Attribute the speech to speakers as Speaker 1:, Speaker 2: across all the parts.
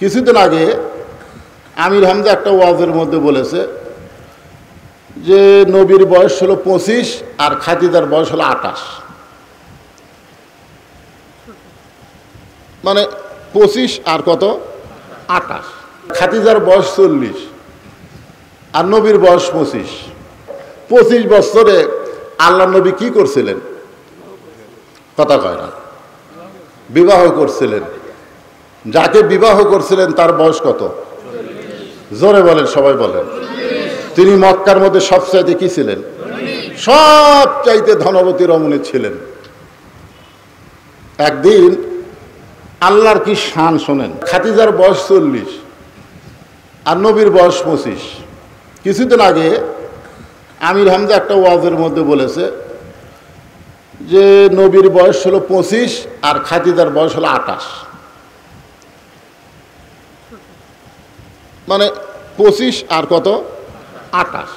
Speaker 1: কিছুদিন আগে আমির হামজা একটা ওয়াজের মধ্যে বলেছে যে নবীর বয়স হলো 25 আর খাদিজার বয়স হলো 28। মানে 25 আর কত 28। খাদিজার বয়স 40 আর নবীর বয়স 25। 25 বছরে আল্লাহ নবী কি করছিলেন? কথা কয় না। বিবাহ করছিলেন। যাকে বিবাহ করছিলেন তার বয়স কত? জোরে বলেন, সবাই বলেন। তিনি মক্কার মধ্যে সবচাইতে কি ছিলেন? সবচাইতে ধনবতী রমণী ছিলেন। একদিন আল্লাহর কি শান শোনেন। খাদিজার বয়স 40 আর নবীর বয়স 25। কিছুদিন আগে আমির হামজা একটা ওয়াজের মধ্যে বলেছে যে নবীর বয়স হলো 25 আর খাদিজার বয়স হলো 28। মানে 25 আর কত 28,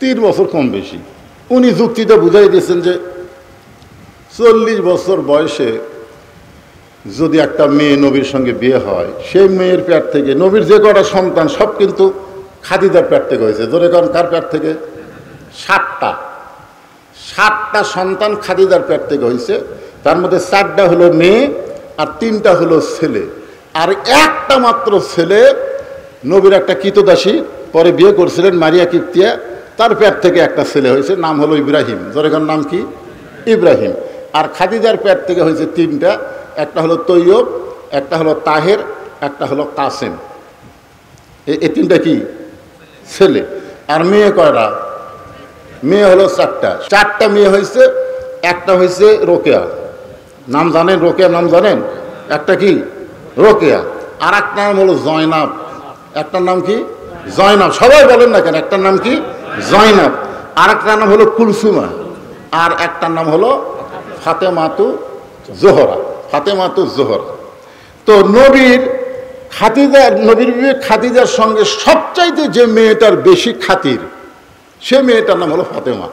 Speaker 1: 3 বছর কম বেশি। উনি যুক্তিতে বুঝাই দিয়েছেন যে 40 বছর বয়সে যদি একটা মেয়ে নবীর সঙ্গে বিয়ে হয়, সেই মেয়ের পেট থেকে নবীর যে কটা সন্তান সব কিন্তু খাদিজার পেট থেকে হয়েছে। ধরে কারণ কার পেট থেকে? 7টা সন্তান খাদিজার পেট থেকে হয়েছে। তার মধ্যে 4টা হলো মেয়ে আর 3টা হলো ছেলে। আর একটা মাত্র ছেলে নবীর একটা কৃতদাসী পরে বিয়ে করছিলেন মারিয়া কিপ্তিয়া, তার পেট থেকে একটা ছেলে হয়েছে, নাম হলো ইব্রাহিম। ধরে কারণ নাম কি? ইব্রাহিম। আর খাদিজার পেট থেকে হয়েছে 3টা, একটা হলো তৈয়ব, একটা হলো তাহের, একটা হলো কাসেম। এই 3টা কি ছেলে। আর মেয়ে কয়টা? মেয়ে হলো 4টা মেয়ে হয়েছে। একটা হয়েছে রোকেয়া, নাম জানেন? রোকেয়া নাম জানেন? একটা কি রোকেয়া। আর একটা নাম হলো জয়নাব। একটার নাম কি? জয়নাব। সবাই বলেন না কেন? একটার নাম কি? জয়নাব। আর একটার নাম হলো কুলসুমা। আর একটার নাম হলো ফাতেমাতু জোহরা। ফাতেমাতু জোহরা। তো নবীর খাদিজার সঙ্গে সবচাইতে যে মেয়েটার বেশি খাতির, সে মেয়েটার নাম হলো ফাতেমা।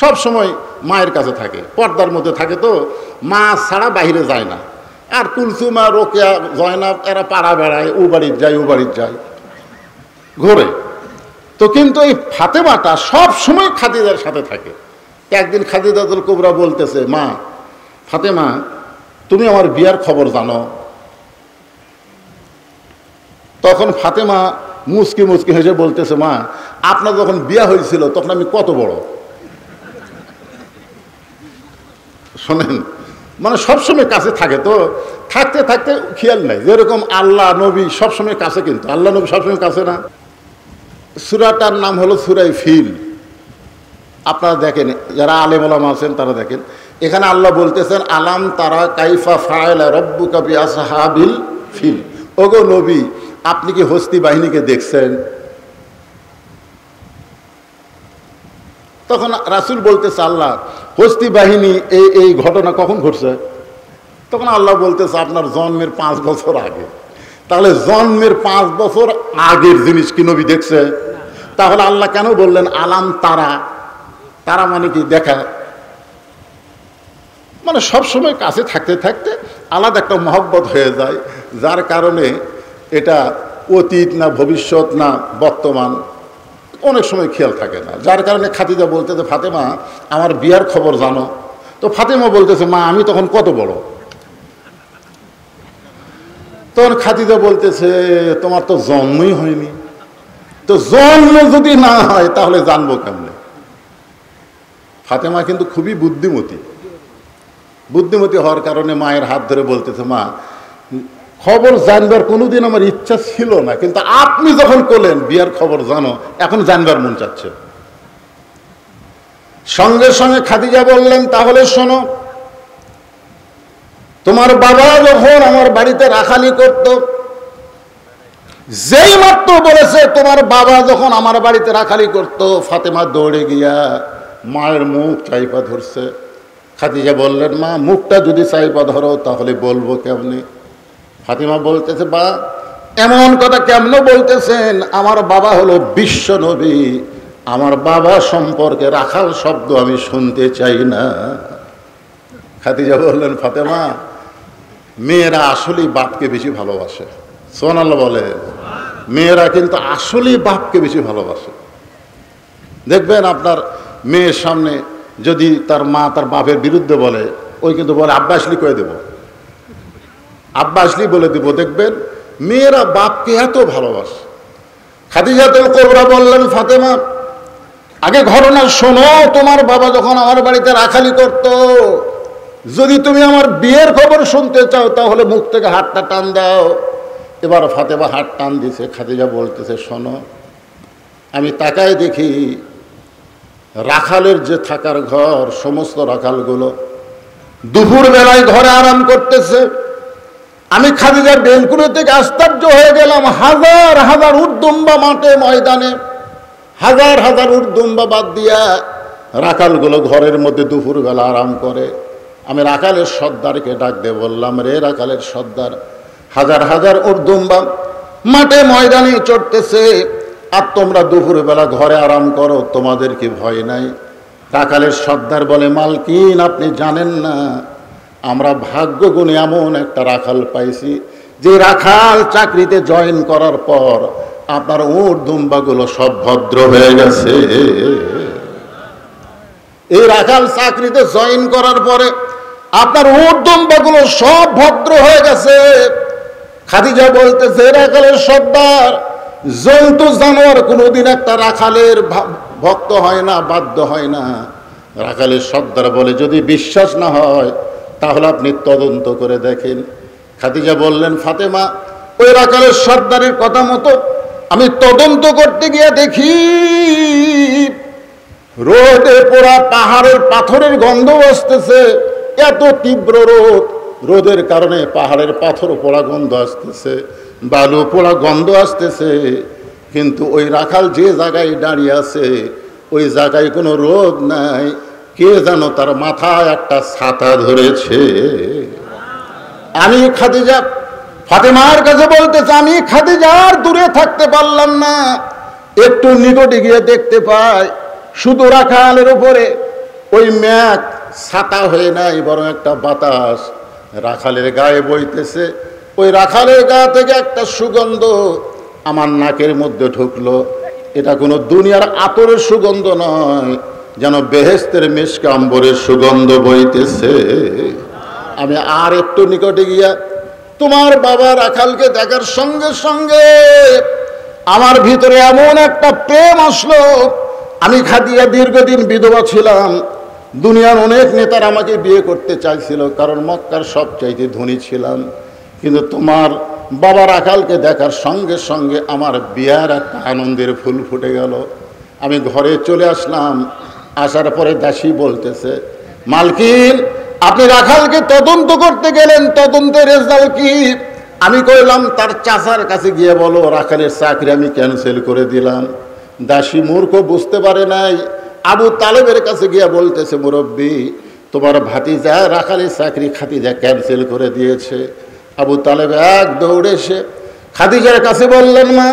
Speaker 1: সব সময় মায়ের কাছে থাকে, পর্দার মধ্যে থাকে, তো মা ছাড়া বাইরে যায় না। আর কুলসুমা, রোকেয়া, জয়নাব এরা পাড়া বেড়ায়, ও বাড়ির যায় ও বাড়ির যায়, ঘোরে। তো কিন্তু এই ফাতেমাটা সব সময় খাদিজার সাথে থাকে। একদিন খাদিজাতুল কুবরা বলতেছে, মা ফাতেমা, তুমি আমার বিয়ার খবর জানো? তখন ফাতেমা মুচকি মুচকি হেসে বলতেছে, মা আপনার যখন বিয়া হয়েছিল তখন আমি কত বড়। শোনেন, মানে সবসময় কাছে থাকে, তো থাকতে থাকতে খেয়াল নাই। যেরকম আল্লাহ নবী সবসময় কাছে, কিন্তু আল্লাহ নবী সবসময় কাছে না। সূরাটার নাম হলো সূরা ফিল। আপনারা দেখেন, যারা আলেম ওলামা আছেন তারা দেখেন, এখানে আল্লাহ বলতেছেন আলাম তারা কাইফা ফাআলা রাব্বুকা বিআসহাবিল ফিল। ওগো নবী, আপনি কি হস্তি বাহিনীকে দেখছেন? তখন রাসূল বলতেছে, আল্লাহ হস্তি বাহিনী এই ঘটনা কখন ঘটছে? তখন আল্লাহ বলতেছে আপনার জন্মের 5 বছর আগে। তাহলে জন্মের 5 বছর আগের জিনিস কি নবী দেখছে? তাহলে আল্লাহ কেন বললেন আলাম তারা? তারা মানে কি? দেখা। মানে সবসময় কাছে থাকতে থাকতে আলাদা একটা মহব্বত হয়ে যায়, যার কারণে এটা অতীত না ভবিষ্যৎ না বর্তমান অনেক সময় খেয়াল থাকে না। যার কারণে খাদিজা বলতেছে, ফাতেমা আমার বিয়ার খবর জানো? তো ফাতেমা বলতেছে, মা আমি তখন কত বড়? তখন খাদিজা বলতেছে, তোমার তো জন্মই হয়নি। তো জন্ম যদি না হয় তাহলে জানবো কেমনে? ফাতেমা কিন্তু খুবই বুদ্ধিমতী হওয়ার কারণে মায়ের হাত ধরে বলতেছে, মা খবর জানবার কোনোদিন আমার ইচ্ছা ছিল না, কিন্তু আপনি যখন বললেন বিয়ার খবর জানো, এখন জানবার মন চাচ্ছে। সঙ্গে সঙ্গে খাদিজা বললেন, তাহলে শোনো, তোমার বাবা যখন আমার বাড়িতে রাখালি করত, যেই মাত্র বলেছে তোমার বাবা যখন আমার বাড়িতে রাখালি করত, ফাতেমা দৌড়ে গিয়া মায়ের মুখ চাইপা ধরছে। খাদিজা বললেন, মা মুখটা যদি চাইপা ধরো তাহলে বলবো কেমনে? ফাতেমা বলতেছে, বা এমন কথা কেমনে বলতেছেন? আমার বাবা হলো বিশ্ব নবী, আমার বাবা সম্পর্কে রাখাল শব্দ আমি শুনতে চাই না। খাদিজা বললেন, ফাতেমা মেয়েরা আসলেই বাপকে বেশি ভালোবাসে। সুবহানাল্লাহ বলে। মেয়েরা কিন্তু আসলেই বাপকে বেশি ভালোবাসে। দেখবেন আপনার মেয়ের সামনে যদি তার মা তার বাপের বিরুদ্ধে বলে, ওই কিন্তু বলে আব্বা আসলি কয়ে দেব, আব্বা আসলি বলে দেব। দেখবেন মেয়েরা বাপকে এত ভালোবাসে। খাদিজাতুল কুবরা বললেন, ফাতেমা আগে ঘটনা শোনো, তোমার বাবা যখন আমার বাড়িতে রাখালি করত, যদি তুমি আমার বিয়ের খবর শুনতে চাও তাহলে মুখ থেকে হাতটা টান দাও। এবার ফাতেমা হাত টান দিছে। খাদিজা বলতেছে, শোনো, আমি তাকায় দেখি রাখালের যে থাকার ঘর, সমস্ত রাখালগুলো দুপুর বেলায় ঘরে আরাম করতেছে। আমি খাদিজার বেলকুনি থেকে আশ্চর্য হয়ে গেলাম। হাজার হাজার উটদুম্বা মাঠে ময়দানে, হাজার হাজার উটদুম্বা বাদ দিয়া রাখালগুলো ঘরের মধ্যে দুপুর বেলা আরাম করে। আমি রাখালের সর্দারকে ডাক দিয়ে বললাম, রে রাখালের সর্দার, হাজার হাজার উটদুম্বা মাঠে ময়দানে চড়তেছে, আর তোমরা দুপুর বেলা ঘরে আরাম করো, তোমাদের কি ভয় নাই? রাখালের সর্দার বলে, মালকিন আপনি জানেন না, আমরা ভাগ্য গুণে এমন একটা রাখাল পাইছি যে রাখাল চাকরিতে জয়েন করার পর আপনার উট দুম্বাগুলো সব ভদ্র হয়ে গেছে। এই রাখাল চাকরিতে জয়েন করার পরে আপনার উট দুম্বাগুলো সব ভদ্র হয়ে গেছে। খাদিজা বলতেছে, রাখালের সর্দার, জন্তু জানোয়ার কোনোদিন একটা রাখালের ভক্ত হয় না, বাধ্য হয় না। রাখালের সর্দার বলে, যদি বিশ্বাস না হয় তাহলে আপনি তদন্ত করে দেখেন। খাদিজা বললেন, ফাতেমা ওই রাখালের সর্দারের কথা মতো আমি তদন্ত করতে গিয়ে দেখি রোদে পোড়া পাহাড়ের পাথরের গন্ধ আসতেছে। এত তীব্র রোদ, রোদের কারণে পাহাড়ের পাথর পোড়া গন্ধ আসতেছে, বালু পোড়া গন্ধ আসতেছে, কিন্তু ওই রাখাল যে জায়গায় দাঁড়িয়ে আছে ওই জায়গায় কোনো রোদ নাই। কে যেন তার মাথায় একটা ছাতা ধরেছে। আমি খাদিজা ফাতেমার কাছে বলতেছে, আমি খাদিজার দূরে থাকতে পারলাম না, একটু নিকটে গিয়ে দেখতে পাই শুধু রাখালের উপরে ওই মেঘ ছাতা হয়ে নাই, বরং একটা বাতাস রাখালের গায়ে বইতেছে। ওই রাখালের গা থেকে একটা সুগন্ধ আমার নাকের মধ্যে ঢুকলো। এটা কোনো দুনিয়ার আতরের সুগন্ধ নয়, যেন বেহেশতের মিশকে আম্বরের সুগন্ধ বইতেছে। আমি আর একটু নিকটে গিয়া তোমার বাবা রাখালকে দেখার সঙ্গে সঙ্গে আমার ভিতরে এমন একটা প্রেম আসলো। আমি খাদিজা দীর্ঘদিন বিধবা ছিলাম, দুনিয়ার অনেক নেতারা আমাকে বিয়ে করতে চাইছিল, কারণ মক্কার সবচাইতে ধনী ছিলাম, কিন্তু তোমার বাবা রাখালকে দেখার সঙ্গে সঙ্গে আমার বিয়ার একটা আনন্দের ফুল ফুটে গেল। আমি ঘরে চলে আসলাম। আসার পরে দাসী বলতেছে, মালকিন আপনি রাখালকে তদন্ত করতে গেলেন, তদন্তের রেজাল্ট কি? আমি কইলাম, তার চাচার কাছে গিয়ে বলো রাখালের চাকরি আমি ক্যান্সেল করে দিলাম। দাসী মূর্খ, বুঝতে পারে নাই। আবু তালেবের কাছে গিয়ে বলতেছে, মুরব্বী তোমার ভাতিজা রাখালের চাকরি খাদিজা ক্যান্সেল করে দিয়েছে। আবু তালেব এক দৌড়ে এসে খাদিজার কাছে বললেন, মা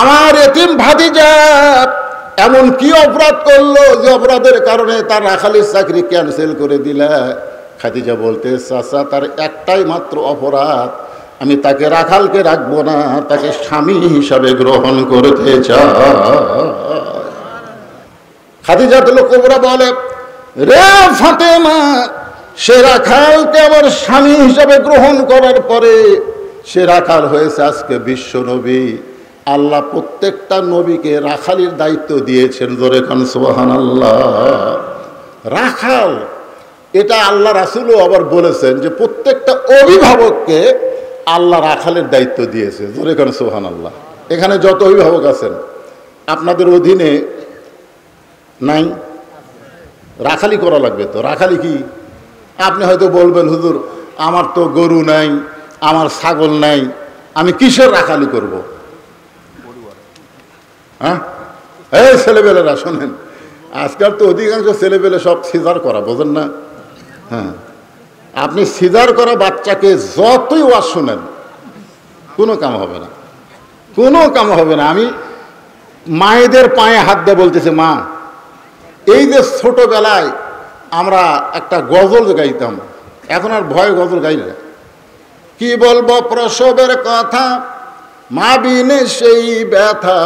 Speaker 1: আমার এতিম ভাতিজা এমন কি অপরাধ করলো যে অপরাধের কারণে তার রাখালের চাকরি ক্যান্সেল করে দিলা? খাদিজা বলতে, চাচা তার একটাই মাত্র অপরাধ, আমি তাকে রাখালকে রাখবো না, তাকে স্বামী হিসাবে গ্রহণ করতে চাই। খাদিজাতুল কুবরা বলে, রে ফাতেমা, সে রাখালকে আমার স্বামী হিসাবে গ্রহণ করার পরে সে রাখাল হয়েছে আজকে বিশ্ব নবী। আল্লাহ প্রত্যেকটা নবীকে রাখালির দায়িত্ব দিয়েছেন। জোরে খান সুবহানাল্লাহ। রাখাল এটা আল্লাহ রাসূলও আবার বলেছেন যে প্রত্যেকটা অভিভাবককে আল্লাহ রাখালের দায়িত্ব দিয়েছে। জোরে খান সুবহানাল্লাহ। এখানে যত অভিভাবক আছেন আপনাদের অধীনে নাই, রাখালি করা লাগবে। তো রাখালি কি? আপনি হয়তো বলবেন, হুজুর আমার তো গরু নাই, আমার ছাগল নাই, আমি কিসের রাখালি করব? হ্যাঁ, এই ছেলেবেলেরা শোনেন, আজকাল তো অধিকাংশ ছেলেবেলে সব সিজার করা, বোঝেন না? হ্যাঁ, আপনি সিজার করা বাচ্চাকে যতই ওয়াজ শোনেন কোনো কাম হবে না, কোনো কাম হবে না। আমি মায়েদের পায়ে হাত দিয়ে বলতেছি, মা এই যে ছোটবেলায় আমরা একটা গজল গাইতাম, এখন আর ভয় গজল গাই না। কি বলবো প্রসবের কথা, মা বিনে সেই ব্যথা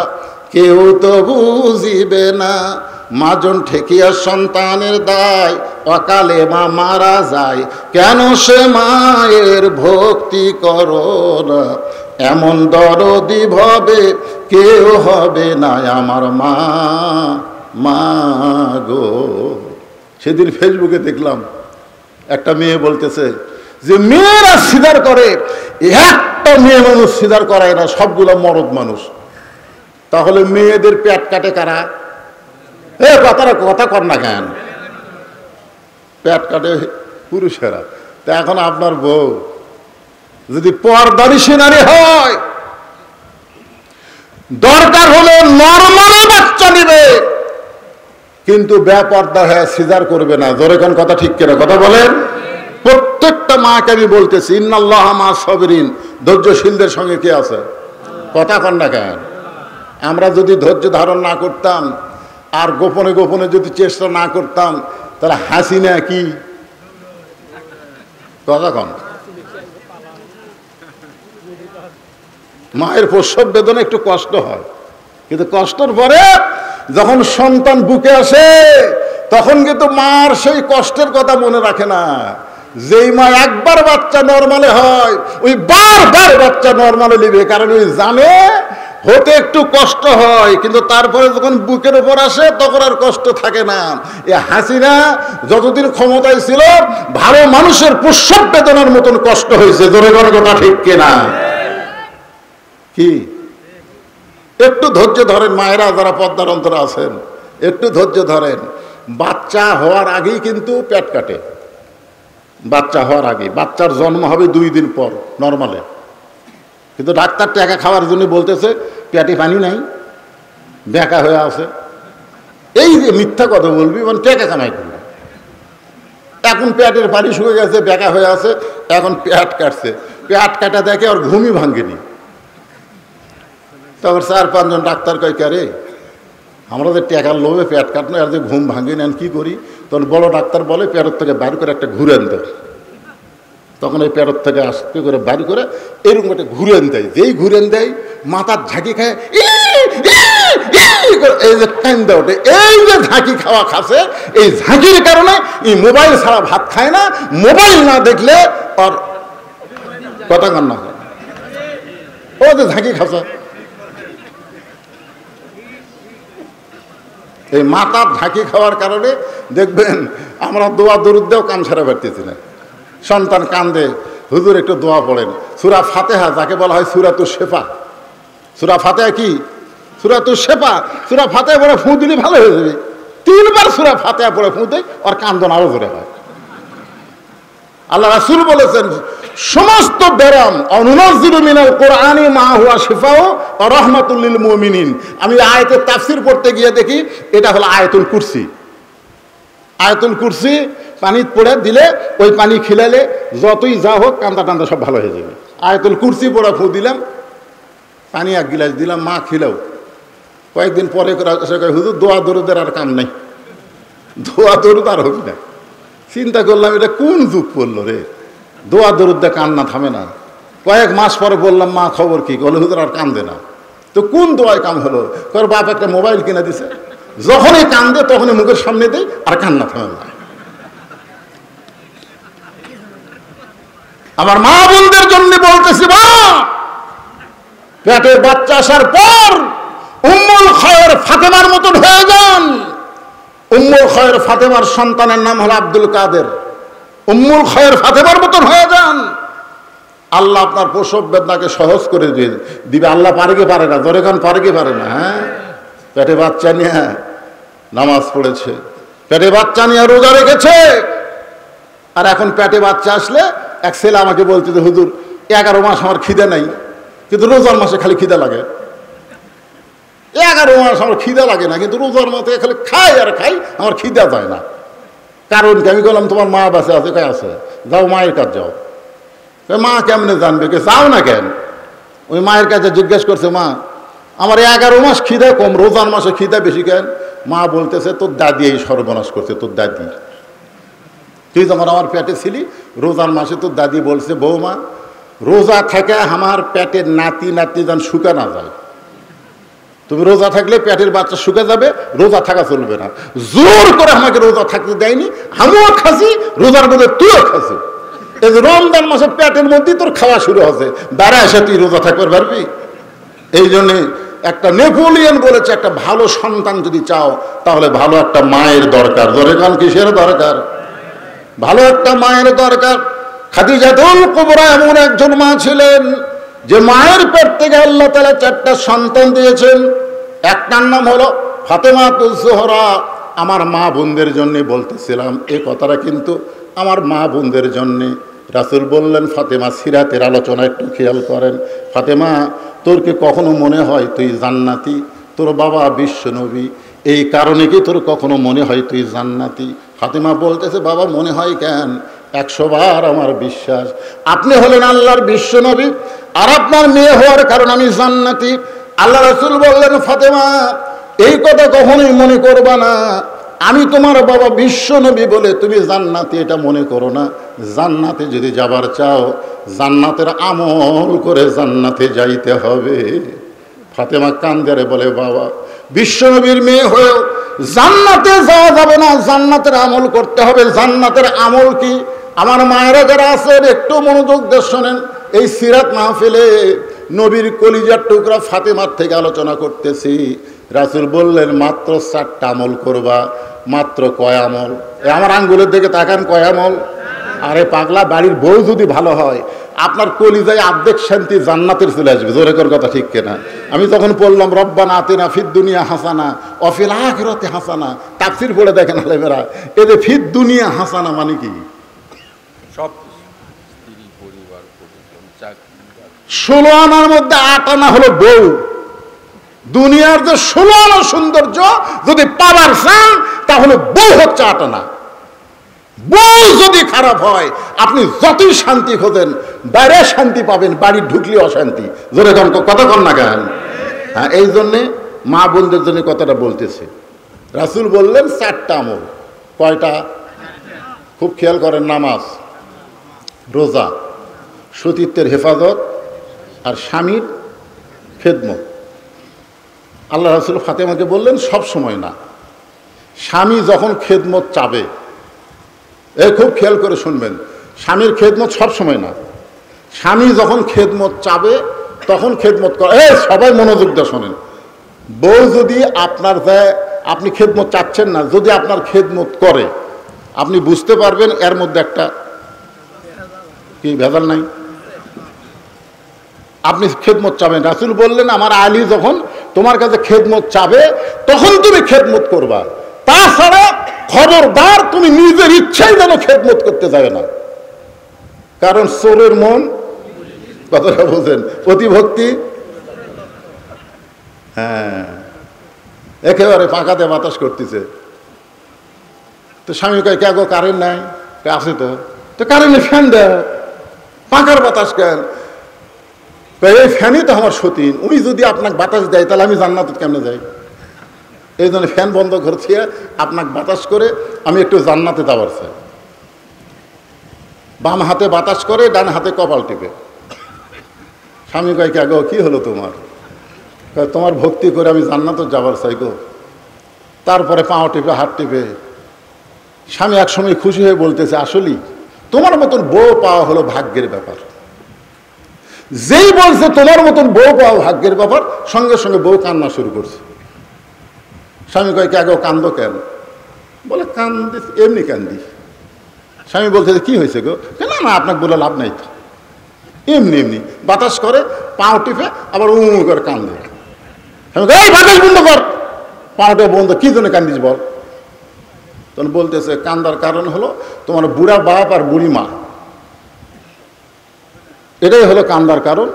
Speaker 1: কেউ তো বুঝিবে না। মাজন ঠেকিয়া সন্তানের দায়, অকালে মা মারা যায়, কেন সে মায়ের ভক্তি করো না। এমন দরদি ভবে কেউ হবে না আমার মা, মা গো। সেদিন ফেসবুকে দেখলাম একটা মেয়ে বলতেছে যে মেয়েরা সিজার করে, একটা মেয়ে মানুষ সিজার করায় না, সবগুলো মরদ মানুষ। তাহলে মেয়েদের পেট কাটে কারা? তারা কথা কর না কেন? পেট কাটে পুরুষেরা। তা এখন আপনার বউ যদি পর্দানিশী নারী হয়, দরকার হলে নরমাল বাচ্চা নিবে, কিন্তু বেপর্দা হয়ে সিজার করবে না। জোরে কোন কথা ঠিক কিনা কথা বলেন? প্রত্যেকটা মাকে আমি বলতেছি, ইন্নাল্লাহা মা সাবিরিন, ধৈর্যশীলদের সঙ্গে কে আছে? কথা কন না কেন? আমরা যদি ধৈর্য ধারণ না করতাম আর গোপনে গোপনে যদি চেষ্টা না করতাম, তাহলে হাসিনা কি কথা কন? মায়ের প্রসব বেদনা একটু কষ্ট হয়, কিন্তু কষ্টের পরে যখন সন্তান বুকে আসে তখন কিন্তু মার সেই কষ্টের কথা মনে রাখে না। যেই মা একবার বাচ্চা নর্মালে হয়, ওই বারবার বাচ্চা নর্মালে নিবে, কারণ ওই জানে হতে একটু কষ্ট হয়, কিন্তু তারপরে যখন বুকের উপর আসে তখন আর কষ্ট থাকে না। এ হাসিনা যতদিন ক্ষমতায় ছিল, ভালো মানুষের প্রসব বেদনার মতন কষ্ট হয়েছে। জোরে জোরে কথা ঠিক কিনা? কি একটু ধৈর্য ধরেন মায়েরা, যারা পদ্মার অন্তরে আছেন, একটু ধৈর্য ধরেন। বাচ্চা হওয়ার আগেই কিন্তু পেট কাটে। বাচ্চা হওয়ার আগে, বাচ্চার জন্ম হবে 2 দিন পর নর্মালে, কিন্তু ডাক্তার টাকা খাওয়ার জন্য বলতেছে পেটে পানি নাই, বেঁকা হয়ে আছে। এই যে মিথ্যা কথা বলবি, মানে টাকা কামাই করবে। এখন পেটের পানি শুকিয়ে গেছে, বেঁকা হয়ে আছে, এখন পেট কাটছে। পেট কাটা দেখে আর ঘুমই ভাঙ্গেনি। তারপর 4-5 জন ডাক্তার কয়, কে রে আমরা যে টাকার লোভে পেট কাটনো, আর যে ঘুম ভাঙে নেন কি করি? তখন বড় ডাক্তার বলে পেটের থেকে বাইর করে একটা ঘুরে আনতে। তখন ওই পেটের থেকে আস্তে করে বাইর করে এরকম একটা ঘুরে আন দেয়। যেই ঘুরে আন দেয়, মাথার ঝাঁকি খায়, এই যে কান্দা ওঠে। এই যে ঝাঁকি খাওয়া খাচ্ছে, এই ঝাঁকির কারণে এই মোবাইল ছাড়া ভাত খায় না। মোবাইল না দেখলে আর কথা কান না, ও যে ঝাঁকি খাচ্ছে। এই মাথার ঝাঁকি খাওয়ার কারণে দেখবেন আমরা দোয়া দরুদেও কান ছাড়া পারতেছি না। সন্তান কান্দে, হুজুর একটু দোয়া পড়েন। সূরা ফাতিহা, যাকে বলা হয় সূরাতুশ শিফা। সূরা ফাতিহা কি? সূরাতুশ শিফা। সূরা ফাতিহা পড়ে ফুঁ দিলে ভালো হয়ে যাবে। 3 বার সূরা ফাতিহা পড়ে ফুঁ দেয়, আর কান্দন আরো জোরে হয়। আল্লাহ রাসূল বলেছেন, সমস্ত ব্যারাম অনুনাজ্জিলু মিনাল কোরআনি মা হুয়া শিফাউ ওয়া রাহমাতুল লিল মুমিনিন। আমি আয়াতের তাফসীর পড়তে গিয়ে দেখি এটা হলো আয়াতুল কুরসি। আয়াতুল কুরসি পানি পড়ে দিলে, ওই পানি খিলালে যতই যা হোক কান্দা টান্দা সব ভালো হয়ে যাবে। আয়াতুল কুরসি পড়া ফু দিলাম, পানি 1 গিলাস দিলাম, মা খিলাও। কয়েকদিন পরে হুজুর দোয়া দরুদের আর কাম নাই, দোয়া দরুদ আর হবে না। চিন্তা করলাম এটা কোন যুগ পড়লো রে, দোয়া দরুদে কান্না থামে না। কয়েক মাস পরে বললাম, মা খবর কি? বলে হুজুর আর কান্দে না। তো কোন দোয়ায় কাম হলো? তোর বাপ একটা মোবাইল কিনে দিছে, যখনই কান্দে তখনই মুখের সামনে দেয়, আর কান্না থামে না। আমার মা বোনদের জন্য বলতেছি, মা পেটে বাচ্চা আসার পর উম্মুল খায়র ফাতেমার মতন হয়ে যান। উম্মুল খায়র ফাতেমার সন্তানের নাম হলো আব্দুল কাদের। উম্মুল খায়র ফাতেমার মতন হয়ে যান। আল্লাহ আপনার প্রসব বেদনাকে সহজ করে দিবে। আল্লাহ পারে কি পারে না? ধরে খান পারে কি পারে না? হ্যাঁ, পেটে বাচ্চা নিয়ে নামাজ পড়েছে, পেটে বাচ্চা নিয়ে রোজা রেখেছে, আর এখন পেটে বাচ্চা আসলে এক ছেলে আমাকে বলছে যে হুজুর 11 মাস আমার খিদে নাই, কিন্তু রোজার মাসে খালি খিদে লাগে। 11 মাস আমার খিদে লাগে না, কিন্তু রোজার মাসে খালি খাই আর খাই, আমার খিদে যায় না। কারণ কি? আমি বললাম তোমার মা বাসে আছে? কে আছে? যাও মায়ের কাছে যাও। মা কেমনে জানবে? কে যাও না কেন? ওই মায়ের কাছে জিজ্ঞেস করছে, মা আমার 11 মাস খিদে কম, রোজার মাসে খিদে বেশি কেন? মা বলতেছে, তোর দাদি এই সর্বনাশ করছে, তোর দাদি। তুই যখন আমার পেটে ছিলি রোজার মাসে তোর দাদি বলছে, বৌমা রোজা থাকে আমার পেটের নাতি নাতি যেন শুকা না যায়। তুমি রোজা থাকলে পেটের বাচ্চা শুকে যাবে, রোজা থাকা চলবে না। জোর করে আমাকে রোজা থাকতে দেয়নি, আমিও খাসি, রোজার মধ্যে তুইও খাসি। এই যে রমজান মাসে পেটের মধ্যে তোর খাওয়া শুরু হচ্ছে, বেড়া এসে তুই রোজা থাকতে পারবি? এই জন্যে একটা নেপোলিয়ন বলেছে, একটা ভালো সন্তান যদি চাও তাহলে ভালো একটা মায়ের দরকার। ধরে কান কিসের দরকার? ভালো একটা মায়ের দরকার। খাদিজাতুল কুবরা এমন একজন মা ছিলেন যে মায়ের পেট থেকে আল্লাহ তাআলা 4টা সন্তান দিয়েছেন। একটার নাম হলো ফাতেমাতুজ জোহরা। আমার মা বোনদের জন্য বলতেছিলাম, এই কথাটা কিন্তু আমার মা বোনদের জন্য। রাসূল বললেন, ফাতেমা সিরাতের আলোচনা একটু খেয়াল করেন। ফাতেমা, তোর কি কখনো মনে হয় তুই জান্নাতি? তোর বাবা বিশ্ব নবী, এই কারণে কি তোর কখনো মনে হয় তুই জান্নাতি? ফাতেমা বলতেছে, বাবা মনে হয় কেন, 100 বার আমার বিশ্বাস আপনি হলেন আল্লাহর বিশ্ব নবী, আর আপনার মেয়ে হওয়ার কারণে আমি জান্নাতি। আল্লাহ রাসূল বললেন, ফাতেমা এই কথা কখনোই মনে করবা না, আমি তোমার বাবা বিশ্ব নবী বলে তুমি জান্নাতি এটা মনে করো না। জান্নাতে যদি যাবার চাও, জান্নাতের আমল করে জান্নাতে যাইতে হবে। ফাতেমা কান্দারে বলে, বাবা বিশ্ব নবীর মেয়ে হয়েও জান্নাতে যাওয়া যাবে না, জান্নাতের আমল করতে হবে। জান্নাতের আমল কি? আমার মায়েরা যারা আছেন একটু মনোযোগ দিয়ে শোনেন। এই সিরাত মাহফিলে নবীর কলিজার টুকরা ফাতেমার থেকে আলোচনা করতেছি। রাসূল বললেন, মাত্র 4টা আমল করবা। মাত্র কয় আমল? আমার আঙ্গুলের দিকে তাকান, কয় আমল? আরে পাগলা, বাড়ির বউ যদি ভালো হয় আপনার কলিজায় অর্ধেক শান্তি জান্নাতের চলে আসবে। জোরে কর কথা, ঠিক কিনা? আমি তখন পড়লাম, রব্বানা আতিনা ফিদ দুনিয়া হাসানা ওয়া ফিল আখিরাতি হাসানা। তাফসীর পড়ে দেখেন আলেমেরা, এই যে ফিদ দুনিয়া হাসানা মানে কি?
Speaker 2: সব স্ত্রী, পরিবার, পরিজন, চাকরি,
Speaker 1: 16 আনার মধ্যে 8 আনা হলো বউ। দুনিয়ার যে 16 আনা সৌন্দর্য যদি পাবার চান তাহলে বউ হচ্ছে 8 আনা। বউ যদি খারাপ হয় আপনি যতই শান্তি খোঁজেন বাইরে শান্তি পাবেন, বাড়ি ঢুকলে অশান্তি। জোরে কথা কন না কেন? হ্যাঁ, এই জন্যে মা বোনদের জন্য কথাটা বলতেছে। রাসূল বললেন 4টা আমল। কয়টা? খুব খেয়াল করেন, নামাজ, রোজা, সতীত্বের হেফাজত, আর স্বামীর খেদমত। আল্লাহ রাসূল ফাতেমাকে বললেন, সব সময় না, স্বামী যখন খেদমত চাবে, এ খুব খেয়াল করে শুনবেন, স্বামীর খেদমত সব সময় না, স্বামী যখন খেদমত চাবে তখন খেদমত করে। সবাই মনোযোগ দিয়ে শোনেন। বউ যদি আপনার আপনি খেদমত চাচ্ছেন না, যদি আপনার খেদমত করে আপনি বুঝতে পারবেন এর মধ্যে একটা কি ভেজাল নাই। আপনি খেদমত চাবেন, রাসূল বললেন আমার আলী যখন তোমার কাছে খেদমত চাবে তখন তুমি খেদমত করবা, তাছাড়া খবরদার তুমি নিজের ইচ্ছায় যেন খেদমত করতে যাবে না। কারণ চোরের মন, কথাটা বোঝেন, অতিভক্তি। হ্যাঁ, একেবারে ফাঁকাতে বাতাস করতেছে। তো স্বামী কয়, কে গো কারেন্ট নাই? আছে তো কারেন্টে ফ্যান দেয়, পাখার বাতাস কেন? এই ফ্যানই তো আমার সতীন, উনি যদি আপনাকে বাতাস দেয় তাহলে আমি জান্নাতে কেমনে যাই? এই জন্য ফ্যান বন্ধ করছি, আপনাকে বাতাস করে আমি একটু জান্নাতে যাবার চাই। বাম হাতে বাতাস করে, ডান হাতে কপাল টিপে। স্বামী কয়, কে গো কি হলো তোমার? তোমার ভক্তি করে আমি জান্নাতে যাবার চাই গো। তারপরে পাও টিপে, হাত টিপে। স্বামী একসময় খুশি হয়ে বলতেছে, আসলেই তোমার মতন বউ পাওয়া হলো ভাগ্যের ব্যাপার। যেই বলছে তোমার মতন বউ পাওয়া ভাগ্যের ব্যাপার, সঙ্গে সঙ্গে বউ কান্না শুরু করছে। স্বামী কয়, কে গো কান্দো কেন? বলে, কান্দি এমনি কান্দি। স্বামী বলছে, কি হয়েছে গো? না না, আপনাকে বলে লাভ নাই তো, এমনি এমনি বাতাস করে, পাও টিপে আবার করে কান্দে। স্বামী কয়, এই বাতাস বন্ধ কর, পাওটা বন্ধ, কি জন্য কান্দিস বল? তখন বলতেছে, কান্দার কারণ হলো তোমার বুড়া বাপ আর বুড়ি মা, এটাই হলো কান্দার কারণ।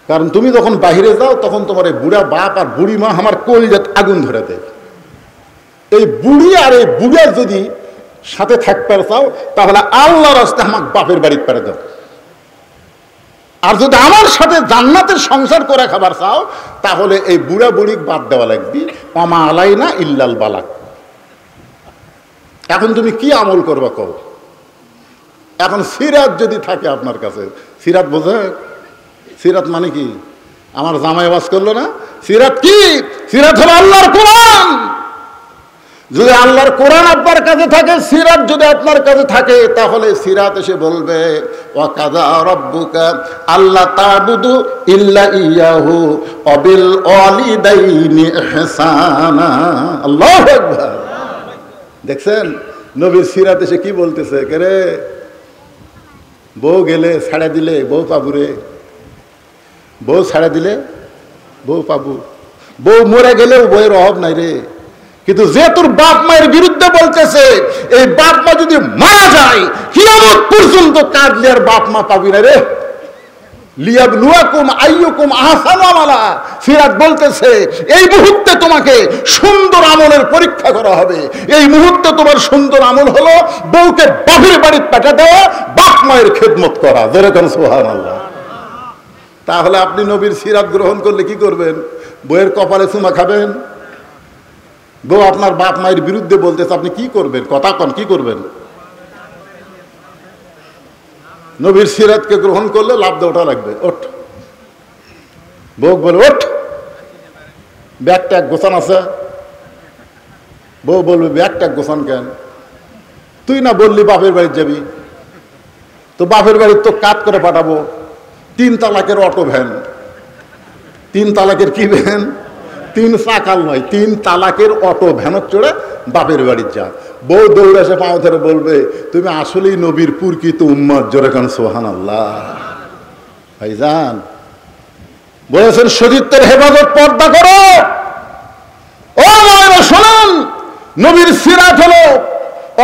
Speaker 1: কারণ তুমি যখন বাহিরে যাও তখন তোমার এই বুড়া বাপ আর বুড়ি মা আমার কলিজাত আগুন ধরে দেয়। এই বুড়ি আর এই বুড়া যদি সাথে থাকতে চাও তাহলে আল্লাহর রাস্তায় আমার বাপের বাড়িতে পেরে দাও। আর যদি আমার সাথে জান্নাতের সংসার করে খাবার চাও তাহলে এই বুড়া বুড়ি বাদ দেওয়া লাগবে। মামা আলাইনা ইল্লাল বালাক। এখন তুমি কি আমল করবা কও? এখন সিরাত যদি থাকে আপনার কাছে, সিরাত বোঝে? সিরাত মানে কি? আমার জামাই আওয়াজ করলো না, সিরাত কি? সিরাত হলো আল্লাহর কোরআন। যদি আল্লাহর কোরআন আপনার কাছে থাকে, সিরাত যদি আপনার কাছে থাকে, তাহলে সিরাত এসে বলবে ওয়া কাযা রাব্বুকা আল্লা তা'বুদু ইল্লা ইয়াহু ওয়া বিল ওয়ালিদাইনি ইহসানা। আল্লাহু আকবার। দেখছেন নবীর সিরাত এসে কি বলতেছে? রে বউ গেলে ছাড়া দিলে বউ পাবুরে, বউ ছাড়া দিলে বউ পাবু, বউ মরে গেলেও বউয়ের অভাব নাই রে। কিন্তু যে তোর বাপ মায়ের বিরুদ্ধে বলতেছে, এই বাপ মা যদি মারা যায় কিয়ামত পর্যন্ত কাঁদলে আর বাপ মা পাবি না রে। লিয়াবলুয়াকুম আইয়ুকুম আহসানু আমালা। সিরাত বলতেছে এই মুহূর্তে তোমাকে সুন্দর আমলের পরীক্ষা করা হবে। এই মুহূর্তে তোমার সুন্দর আমল হলো বউকে বাপের বাড়িতে পাঠা দেওয়া, বাপ মায়ের খেদমত করা। জোরে কোন সুবহানাল্লাহ। তাহলে আপনি নবীর সিরাত গ্রহণ করলে কি করবেন? বউয়ের কপালে চুমা খাবেন? বউ আপনার বাপ মায়ের বিরুদ্ধে বলতেছে, আপনি কি করবেন? কথা কন, কি করবেন? নবীর সিরাতকে গ্রহণ করলে লাভ দেওয়াটা লাগবে। ওঠ, বউ বলে ওঠ, ব্যাগটা গোছান আছে। বউ বলবে ব্যাগটা গোছান কেন? তুই না বললি বাপের বাড়ি যাবি, তো বাপের বাড়ি তো কাজ করে পাঠাবো। 3 তালাকের অটো ভ্যান, 3 তালাকের কি ভ্যান? 3 চাকাল নয়, 3 তালাকের অটো ভ্যানত চড়ে বাপের বাড়ি যা। বউ দৌড়ে এসে পাও ধরে বলবে তুমি আসলেই নবীর প্রকৃত উম্মত। জোরে কান সুবহানাল্লাহ। ভাইজান বলেছেন সতীত্বের হেফাজত, পর্দা করো। ও মায়েরা শুনুন, নবীর সিরাত হলো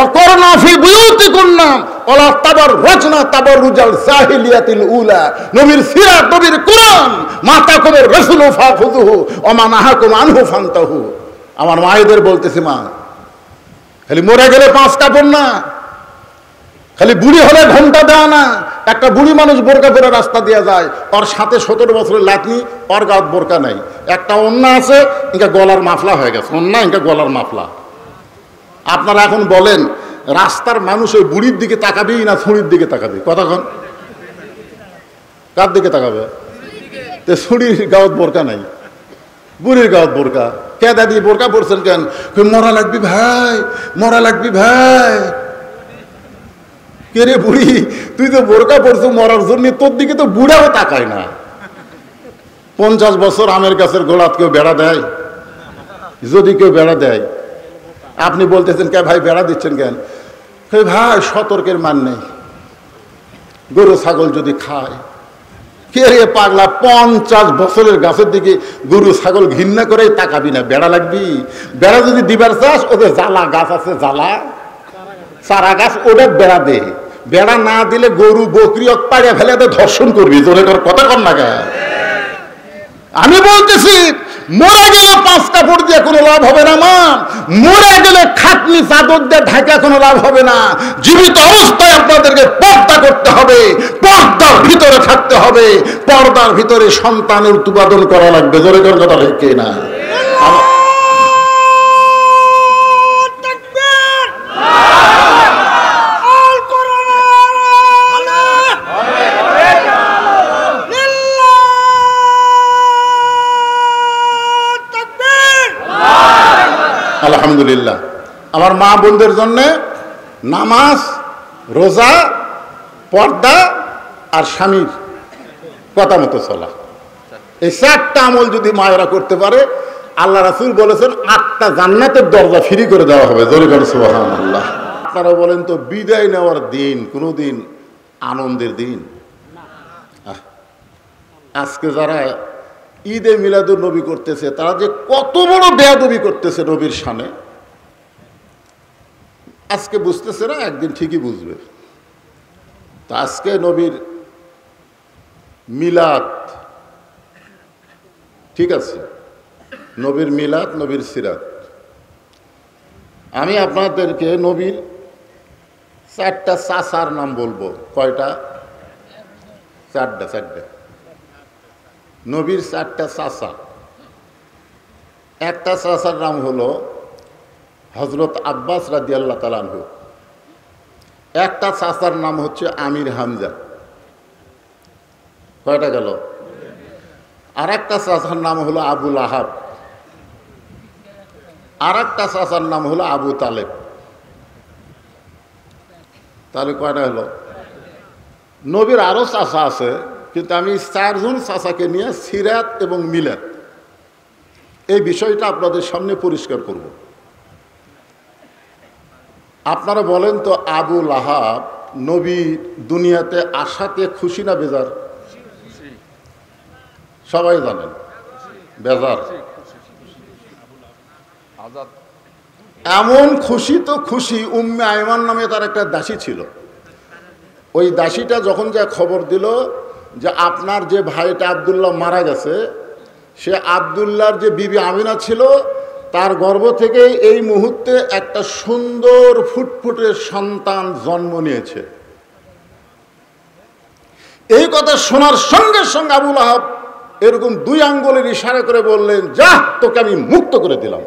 Speaker 1: অকরনা ফি বুয়ুতিকুন্না ওয়ালা তাবাররাজনা তাবাররুজাল জাহিলিয়াতিল উলা। নবীর সিরাত, নবীর কোরআন, মাতাকুমের রাসূলু ফাখুযুহু ওয়া মা নাহাকুম আনহু ফান্তাহু। আমার মায়েদের বলতেছি, মা খালি মরে গেলে 5 কাপড় না, খালি বুড়ি হলে ঘন্টা দেওয়া না। একটা বুড়ি মানুষ বোরকা পরে রাস্তা দিয়ে যায়, ওর সাথে 17 বছরের লাতনি, ওর গাত বোরকা নাই। একটা ওন্না আছে, ইনকা গলার মাফলা হয়ে গেছে, ওন্না ইনকা গলার মাফলা। আপনারা এখন বলেন রাস্তার মানুষ ওই বুড়ির দিকে তাকাবি না ছুরির দিকে তাকাবি? কতক্ষণ কার দিকে তাকাবে? তো ছুরির গাঁত বোরকা নাই, বুড়ির গাঁত বোরকা। কে দাদি বোরকা পড়ছেন কেন? মরা লাগবি ভাই, মরা লাগবি ভাই। কে রে বুড়ি, তুই তো বোরকা পড়ছো মরার জন্য, তোর দিকে তো বুড়াও তাকায় না। 50 বছর আমের গাছের গোড়াত কেউ বেড়া দেয়? যদি কেউ বেড়া দেয়, আপনি বলতেছেন কে ভাই বেড়া দিচ্ছেন কেন? ভাই সতর্কের মান নেই, গরু ছাগল যদি খায়। কে রে পাগলা, 50 বছরের গাছের দিকে গরু ছাগল ঘৃণা করে তাকাবি না? বেড়া লাগবি? বেড়া যদি দিবার চাস, ওদের জ্বালা গাছ আছে, জ্বালা চারা গাছ, ওদের বেড়া দে। বেড়া না দিলে গরু বকরি পাড়িয়ে ফেলে ধর্ষণ করবি। তোর কথা কর না কেন? আমি বলতেছি মরে গেলে 5 কাপড় দিয়ে কোনো লাভ হবে না মা। মরে গেলে খাটনি চাদর দিয়ে ঢাকা কোনো লাভ হবে না। জীবিত অবস্থায় আপনাদেরকে পর্দা করতে হবে, পর্দার ভিতরে থাকতে হবে, পর্দার ভিতরে সন্তানের উৎপাদন করা লাগবে। জোরে করে কথা ঠিক না? আলহামদুলিল্লাহ, আমার মা বোনদের জন্য নামাজ, রোজা, পর্দা আর স্বামীর কথা মতো চলা, এই 4টা আমল যদি মায়েরা করতে পারে, আল্লাহ রাসূল বলেছেন 8টা জান্নাতের দরজা ফ্রি করে দেওয়া হবে। জোরে করে সুবহানাল্লাহ। আপনারা বলেন তো বিদায় নেওয়ার দিন কোনোদিন আনন্দের দিন? আজকে যারা ঈদে মিলাদুন নবী করতেছে, তারা যে কত বড় বেয়াদবি করতেছে নবীর শানে, আজকে বুঝতেছে না, একদিন ঠিকই বুঝবে। তা আজকে নবীর মিলাদ, ঠিক আছে, নবীর মিলাদ, নবীর সিরাত। আমি আপনাদেরকে নবীর 4টা চাচার নাম বলবো। কয়টা? 4টা। নবীর 4টা চাচা। একটা চাচার নাম হলো হযরত আব্বাস রাদিয়াল্লাহু তাআলা আনহু। একটা চাচার নাম হচ্ছে আমির হামজা। কয়টা গেল? আর একটা চাচার নাম হলো আবুল আহাব, আর একটা চাচার নাম হলো আবু তালেব। তাহলে কয়টা হলো? নবীর আরো চাচা আছে, কিন্তু আমি 4 জন চাচাকে নিয়ে সিরাত এবং মিলাদ এই বিষয়টা আপনাদের সামনে পরিষ্কার করব। আপনারা বলেন তো, আবুল আহাব নবী দুনিয়াতে আসাতে খুশি না বেজার? সবাই জানেন বেজার। এমন খুশি তো খুশি, উম্মে আইমান নামে তার একটা দাসী ছিল। ওই দাসীটা যখন যা খবর দিল যে আপনার যে ভাইটা আব্দুল্লাহ মারা গেছে, সে আব্দুল্লাহর যে বিবি আমিনা ছিল তার গর্ভ থেকে এই মুহূর্তে একটা সুন্দর ফুটফুটে সন্তান জন্ম নিয়েছে, এই কথা শোনার সঙ্গে সঙ্গে আবুল আহাব এরকম 2 আঙ্গুলের ইশারা করে বললেন, যা, তোকে আমি মুক্ত করে দিলাম।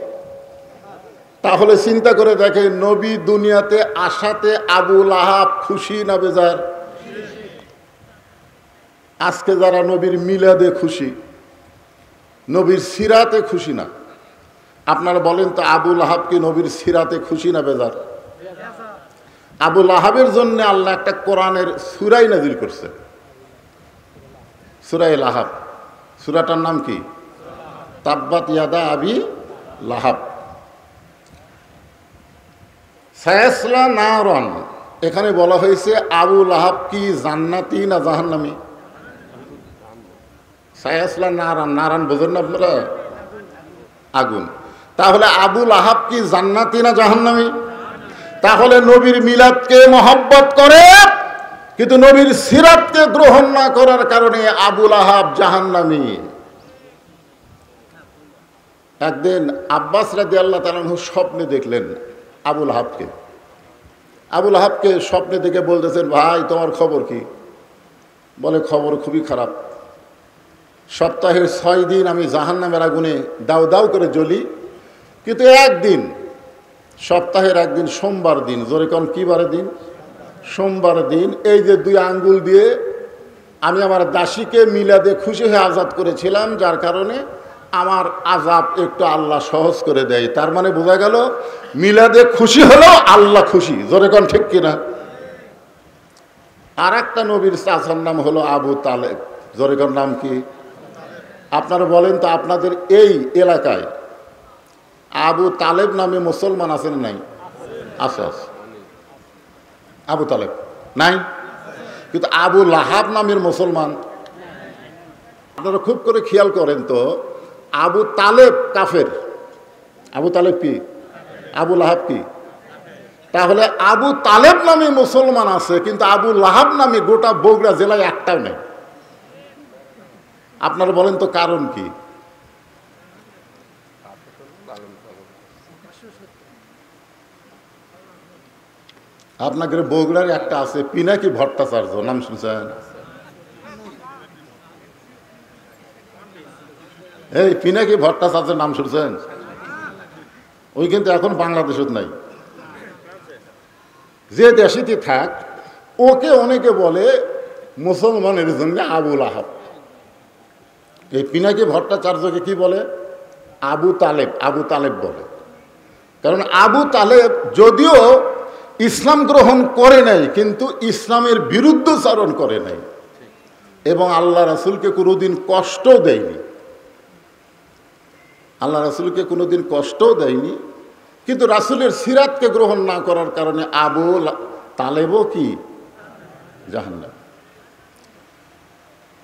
Speaker 1: তাহলে চিন্তা করে দেখে, নবী দুনিয়াতে আসাতে আবুল আহাব খুশি না বেজার? আজকে যারা নবীর মিলাদে খুশি, নবীর সিরাতে খুশি না, আপনারা বলেন তো আবুল আহাব কি নবীর সিরাতে খুশি না বেজার? আবুল আহাবের জন্য আল্লাহ একটা কোরআনের সূরা নাযিল করছে, সূরা লাহাব। সূরাটার নাম কি? তাব্বাত ইয়াদা আবি লাহাব। সায়াসলা নারন, এখানে বলা হয়েছে আবুল আহাব কি জান্নাতি না জাহান্নামী? সায়াসলা নারান, নারান বোঝেন না আপনারা? আগুন। তাহলে আবুল আহাব কি জান্নাতি না জাহান্নামী? তাহলে নবীর মিলাদকে মহব্বত করে কিন্তু নবীর সিরাতকে গ্রহণ না করার কারণে আবুল আহাব জাহান্নামী। একদিন আব্বাস রাদিয়াল্লাহু তাআলা আনহু স্বপ্নে দেখলেন আবুল আহাবকে। আবুল আহাবকে স্বপ্নে দেখে বলতেছেন, ভাই তোমার খবর কি? বলে, খবর খুবই খারাপ। সপ্তাহের 6 দিন আমি জাহান্নামের আগুনে দাউ দাউ করে জ্বলি, কিন্তু একদিন, সপ্তাহের একদিন সোমবার দিন, জোরে কোন কি বারে দিন? সোমবার দিন, এই যে 2 আঙ্গুল দিয়ে আমি আমার দাসীকে মিলাদে খুশি হয়ে আজাদ করেছিলাম, যার কারণে আমার আজাব একটু আল্লাহ সহজ করে দেয়। তার মানে বোঝা গেল মিলাদে খুশি হলেও আল্লাহ খুশি, জোরে কোন ঠিক কিনা? আর একটা নবীর চাচার নাম হলো আবু তালেব, জোরে কোন নাম কি? আপনারা বলেন তো, আপনাদের এই এলাকায় আবু তালেব নামে মুসলমান আছেন নাই? আছে, আছে। আবু তালেব নাই, কিন্তু আবু লাহাব নামের মুসলমান। আপনারা খুব করে খেয়াল করেন তো, আবু তালেব কাফের, আবু তালেব কি? আবু লাহাব কি? তাহলে আবু তালেব নামে মুসলমান আছে, কিন্তু আবু লাহাব নামে গোটা বগুড়া জেলায় একটাও নেই। আপনারা বলেন তো কারণ কি? আপনাদের বগুড়ার একটা আছে পিনাকি ভট্টাচার্য, নাম শুনছেন? এই পিনাকি ভট্টাচার্যের নাম শুনছেন? ওই কিন্তু এখন বাংলাদেশত নাই, যে দেশেতে থাক, ওকে অনেকে বলে মুসলমানের জন্য আবুল আহাব। এই পিনাকি ভট্টাচার্যকে কি বলে? আবু তালেব, আবু তালেব বলে। কারণ আবু তালেব যদিও ইসলাম গ্রহণ করে নাই, কিন্তু ইসলামের বিরুদ্ধচারণ করে নাই এবং আল্লাহ রাসূলকে কোনোদিন কষ্টও দেয়নি। আল্লাহ রাসূলকে কোনোদিন কষ্টও দেয়নি, কিন্তু রাসূলের সিরাতকে গ্রহণ না করার কারণে আবু তালেবও কি জাহান্নাম।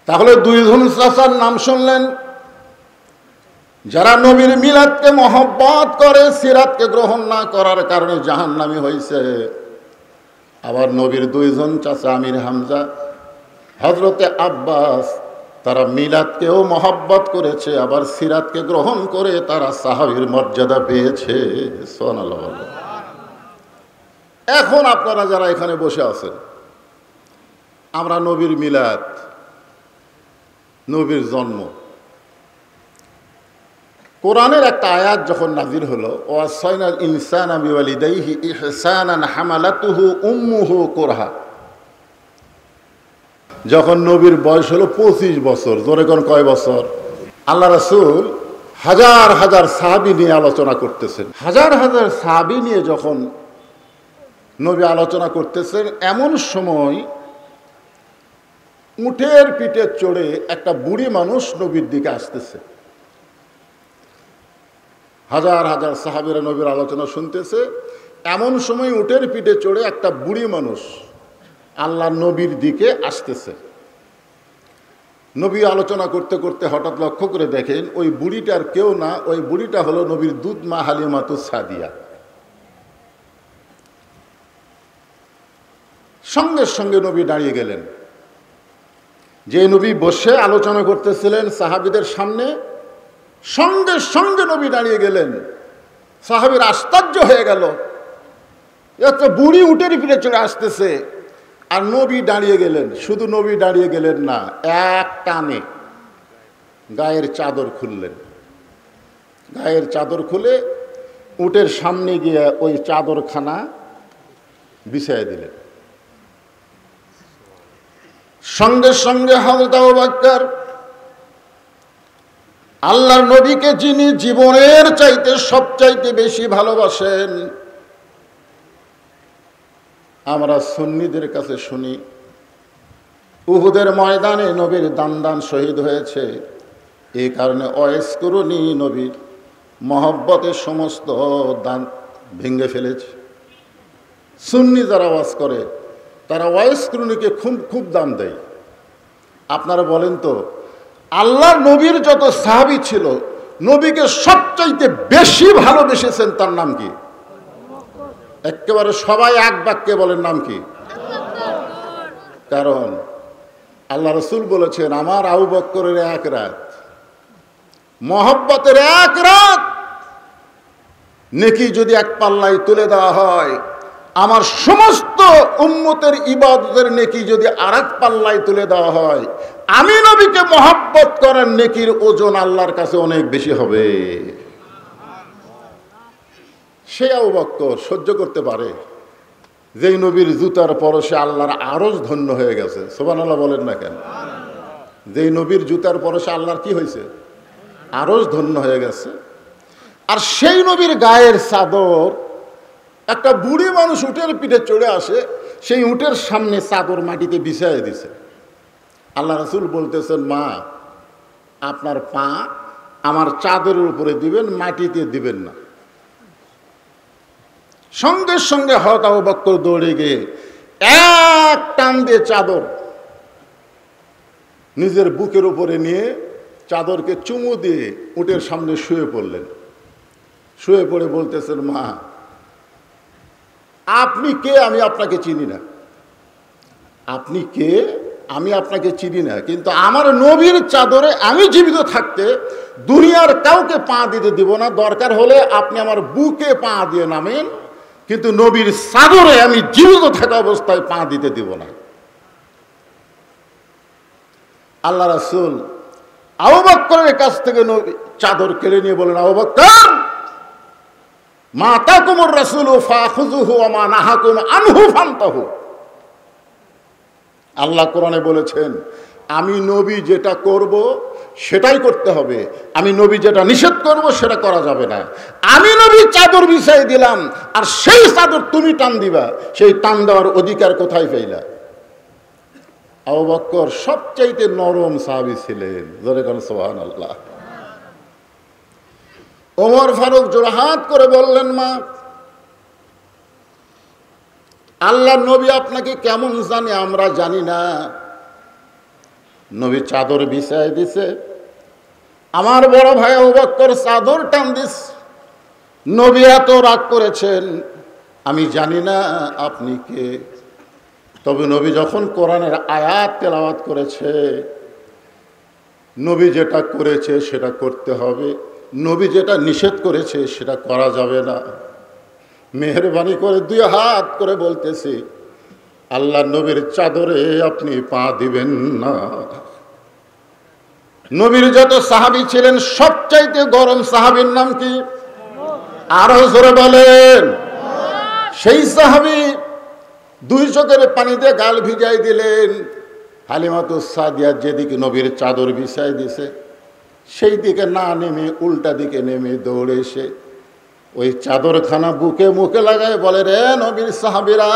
Speaker 1: তাহলে 2 জন চাচার নাম শুনলেন, যারা নবীর মিলাদকে মহব্বত করে সিরাতকে গ্রহণ না করার কারণে জাহান্নামী হয়েছে। আবার নবীর 2 জন চাচা আমির হামজা, হযরতে আব্বাস, তারা মিলাদকেও মহব্বত করেছে, আবার সিরাতকে গ্রহণ করে তারা সাহাবীর মর্যাদা পেয়েছে। সুবহানাল্লাহ। এখন আপনারা যারা এখানে বসে আছেন, আমরা নবীর মিলাদ, নবীর জন্ম, কোরআনের একটা আয়াত যখন নাজিল হলো, ওয়াসাইনাল ইনসানা বিওয়ালিদাইহি ইহসানান হামালাতুহু উম্মুহু কুরহা, যখন নবীর বয়স হলো 25 বছর। জোরে কোন কয় বছর? আল্লাহ রাসূল হাজার হাজার সাহাবী নিয়ে আলোচনা করতেছেন। হাজার হাজার সাহাবী নিয়ে যখন নবী আলোচনা করতেছেন, এমন সময় উটের পিঠে চড়ে একটা বুড়ি মানুষ নবীর দিকে আসতেছে। হাজার হাজার সাহাবীরা নবীর আলোচনা শুনতেছে। এমন সময় উটের পিঠে চড়ে একটা বুড়ি মানুষ আল্লাহ নবীর দিকে আসতেছে। নবী আলোচনা করতে করতে হঠাৎ লক্ষ্য করে দেখেন ওই বুড়িটার কেউ না, ওই বুড়িটা হলো নবীর দুধ মা হালিমাতুস সাদিয়া। সঙ্গে সঙ্গে নবী দাঁড়িয়ে গেলেন। যে নবী বসে আলোচনা করতেছিলেন সাহাবীদের সামনে, সঙ্গে সঙ্গে নবী দাঁড়িয়ে গেলেন। সাহাবীর আশ্চর্য হয়ে গেল, একটা বুড়ি উটের পিঠে চড়ে আসতেছে আর নবী দাঁড়িয়ে গেলেন। শুধু নবী দাঁড়িয়ে গেলেন না, এক টানে গায়ের চাদর খুললেন। গায়ের চাদর খুলে উটের সামনে গিয়ে ওই চাদরখানা বিছাইয়ে দিলেন। সঙ্গে সঙ্গে হযরত আবু বকর, আল্লাহর নবীকে যিনি জীবনের চাইতে সবচাইতে বেশি ভালোবাসেন, আমরা সুন্নিদের কাছে শুনি উহুদের ময়দানে নবীর দান শহীদ হয়েছে। এই কারণে ওয়াইসকুরুনি নবীর মহব্বতের সমস্ত দান ভেঙে ফেলেছে। সুন্নি যারা ওয়াজ করে তারা ওয়াইসকুরুনিকে খুব দাম দেয়। আপনারা বলেন তো, আল্লাহর নবীর যত সাহাবী ছিল, নবীকে সবচাইতে বেশি ভালোবেসেছেন তার নাম কি? একেবারে সবাই এক বাক্যে বলেন নাম কি? কারণ আল্লাহ রাসূল বলেছেন, আমার আবু বকরের এক রাত, মহব্বতের এক রাত নেকি যদি এক পাল্লায় তুলে দেওয়া হয়, আমার সমস্ত উম্মতের ইবাদতের নেকি যদি আরেক পাল্লায় তুলে দেওয়া হয়, আমি নবীকে মহব্বত করার নেকির ওজন আল্লাহর কাছে অনেক বেশি হবে। সে আবু বকর সহ্য করতে পারে যেই নবীর জুতার পরশে আল্লাহর আরশ ধন্য হয়ে গেছে। সুবহানাল্লাহ বলেন না কেন? যেই নবীর জুতার পরশে আল্লাহর কি হয়েছে? আরশ ধন্য হয়ে গেছে। আর সেই নবীর গায়ের চাদর, একটা বুড়ি মানুষ উটের পিঠে চড়ে আসে, সেই উটের সামনে চাদর মাটিতে বিছাইয়ে দিছে। আল্লাহ রাসূল বলতেছেন, মা আপনার পা আমার চাদরের উপরে দিবেন, মাটিতে দিবেন না। সঙ্গে সঙ্গে হযরত আবু বকর দৌড়ে গিয়ে এক টান দিয়ে চাদর নিজের বুকের উপরে নিয়ে চাদরকে চুমু দিয়ে উটের সামনে শুয়ে পড়লেন। শুয়ে পড়ে বলতেছেন, মা আপনি কে? আমি আপনাকে চিনি না। আপনি কে? আমি আপনাকে চিনি না, কিন্তু আমার নবীর চাদরে আমি জীবিত থাকতে দুনিয়ার কাউকে পা দিতে দিব না। দরকার হলে আপনি আমার বুকে পা দিয়ে নামেন, কিন্তু নবীর চাদরে আমি জীবিত থাকা অবস্থায় পা দিতে দিব না। আল্লাহ রাসূল আবু বকরের কাছ থেকে চাদর কেড়ে নিয়ে বলেন, আবু বকর, মা আতাকুমুর রাসূলু ফাখুযুহু ওয়া মা নাহাকুম আনহু ফান্তাহু। আল্লাহ কোরআনে বলেছেন, আমি নবী যেটা করব সেটাই করতে হবে, আমি নবী যেটা নিষেধ করব সেটা করা যাবে না। আমি নবী চাদর বিছাই দিলাম, আর সেই চাদর তুমি টান দিবা, সেই টান দেওয়ার অধিকার কোথায় পেইলা? আবু বকর সবচাইতে নরম সাহাবী ছিলেন। জোরে কোন সুবহানাল্লাহ। ওমর ফারুক জোড়হাত করে বললেন, মা আল্লাহ নবী আপনাকে কেমন জানে আমরা জানি না। নবী চাদর বিছাই দিছে, আমার বড় ভাই আবু বকর চাদর টান দিস। নবী এত রাগ করেছেন, আমি জানি না আপনি কে। তবে নবী যখন কোরআনের আয়াত তেলাওয়াত করেছে, নবী যেটা করেছে সেটা করতে হবে, নবী যেটা নিষেধ করেছে সেটা করা যাবে না। মেহেরবানি করে দুই হাত করে বলতেছি, আল্লাহ নবীর চাদরে আপনি পা দিবেন না। নবীর যত সাহাবী ছিলেন সবচাইতে গরম সাহাবীর নাম কি? আরো জোরে বলেন। সেই সাহাবী দুই চোখের পানিতে গাল ভিজাই দিলেন, হালিমাতুস সাদিয়া যেদিকে নবীর চাদর বিছাই দিছে সেই দিকে না নেমে উল্টা দিকে নেমে দৌড়ে এসে ওই চাদরখানা বুকে মুখে লাগায় বলে, রে নবীর সাহাবীরা,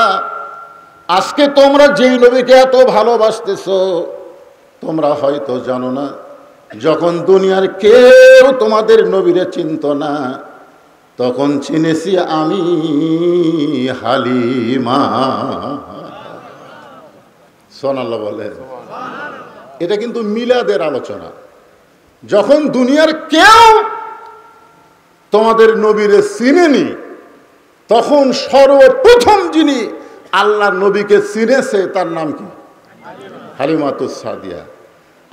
Speaker 1: আজকে তোমরা যেই নবীকে এত ভালোবাসতেছো তোমরা হয়তো জানো না, যখন দুনিয়ার কেউ তোমাদের নবীরে চিনত না তখন চিনেছি আমি হালিমা। সুবহানাল্লাহ বলে। এটা কিন্তু মিলাদের আলোচনা। যখন দুনিয়ার কেউ তোমাদের নবীরে চিনেনি তখন সর্বপ্রথম যিনি আল্লাহ নবীকে চিনেছে তার নাম কি? হালিমাতুস সাদিয়া।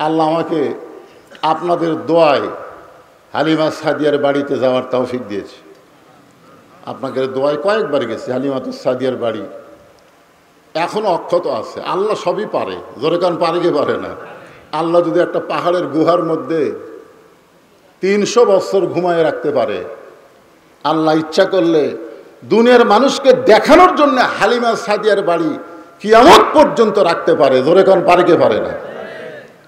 Speaker 1: আল্লাহ আমাকে আপনাদের দোয়ায় হালিমা সাদিয়ার বাড়িতে যাওয়ার তৌফিক দিয়েছে। আপনাদের দোয়ায় কয়েকবার গেছি। হালিমাতুস সাদিয়ার বাড়ি এখনো অক্ষত আছে। আল্লাহ সবই পারে, জোরে কান পারে কি পারে না? আল্লাহ যদি একটা পাহাড়ের গুহার মধ্যে 300 বছর ঘুমায় রাখতে পারে, আল্লাহ ইচ্ছা করলে দুনিয়ার মানুষকে দেখানোর জন্য হালিমা সাদিয়ার বাড়ি কিয়ামত পর্যন্ত রাখতে পারে, জোরে কান পারে কি পারে না?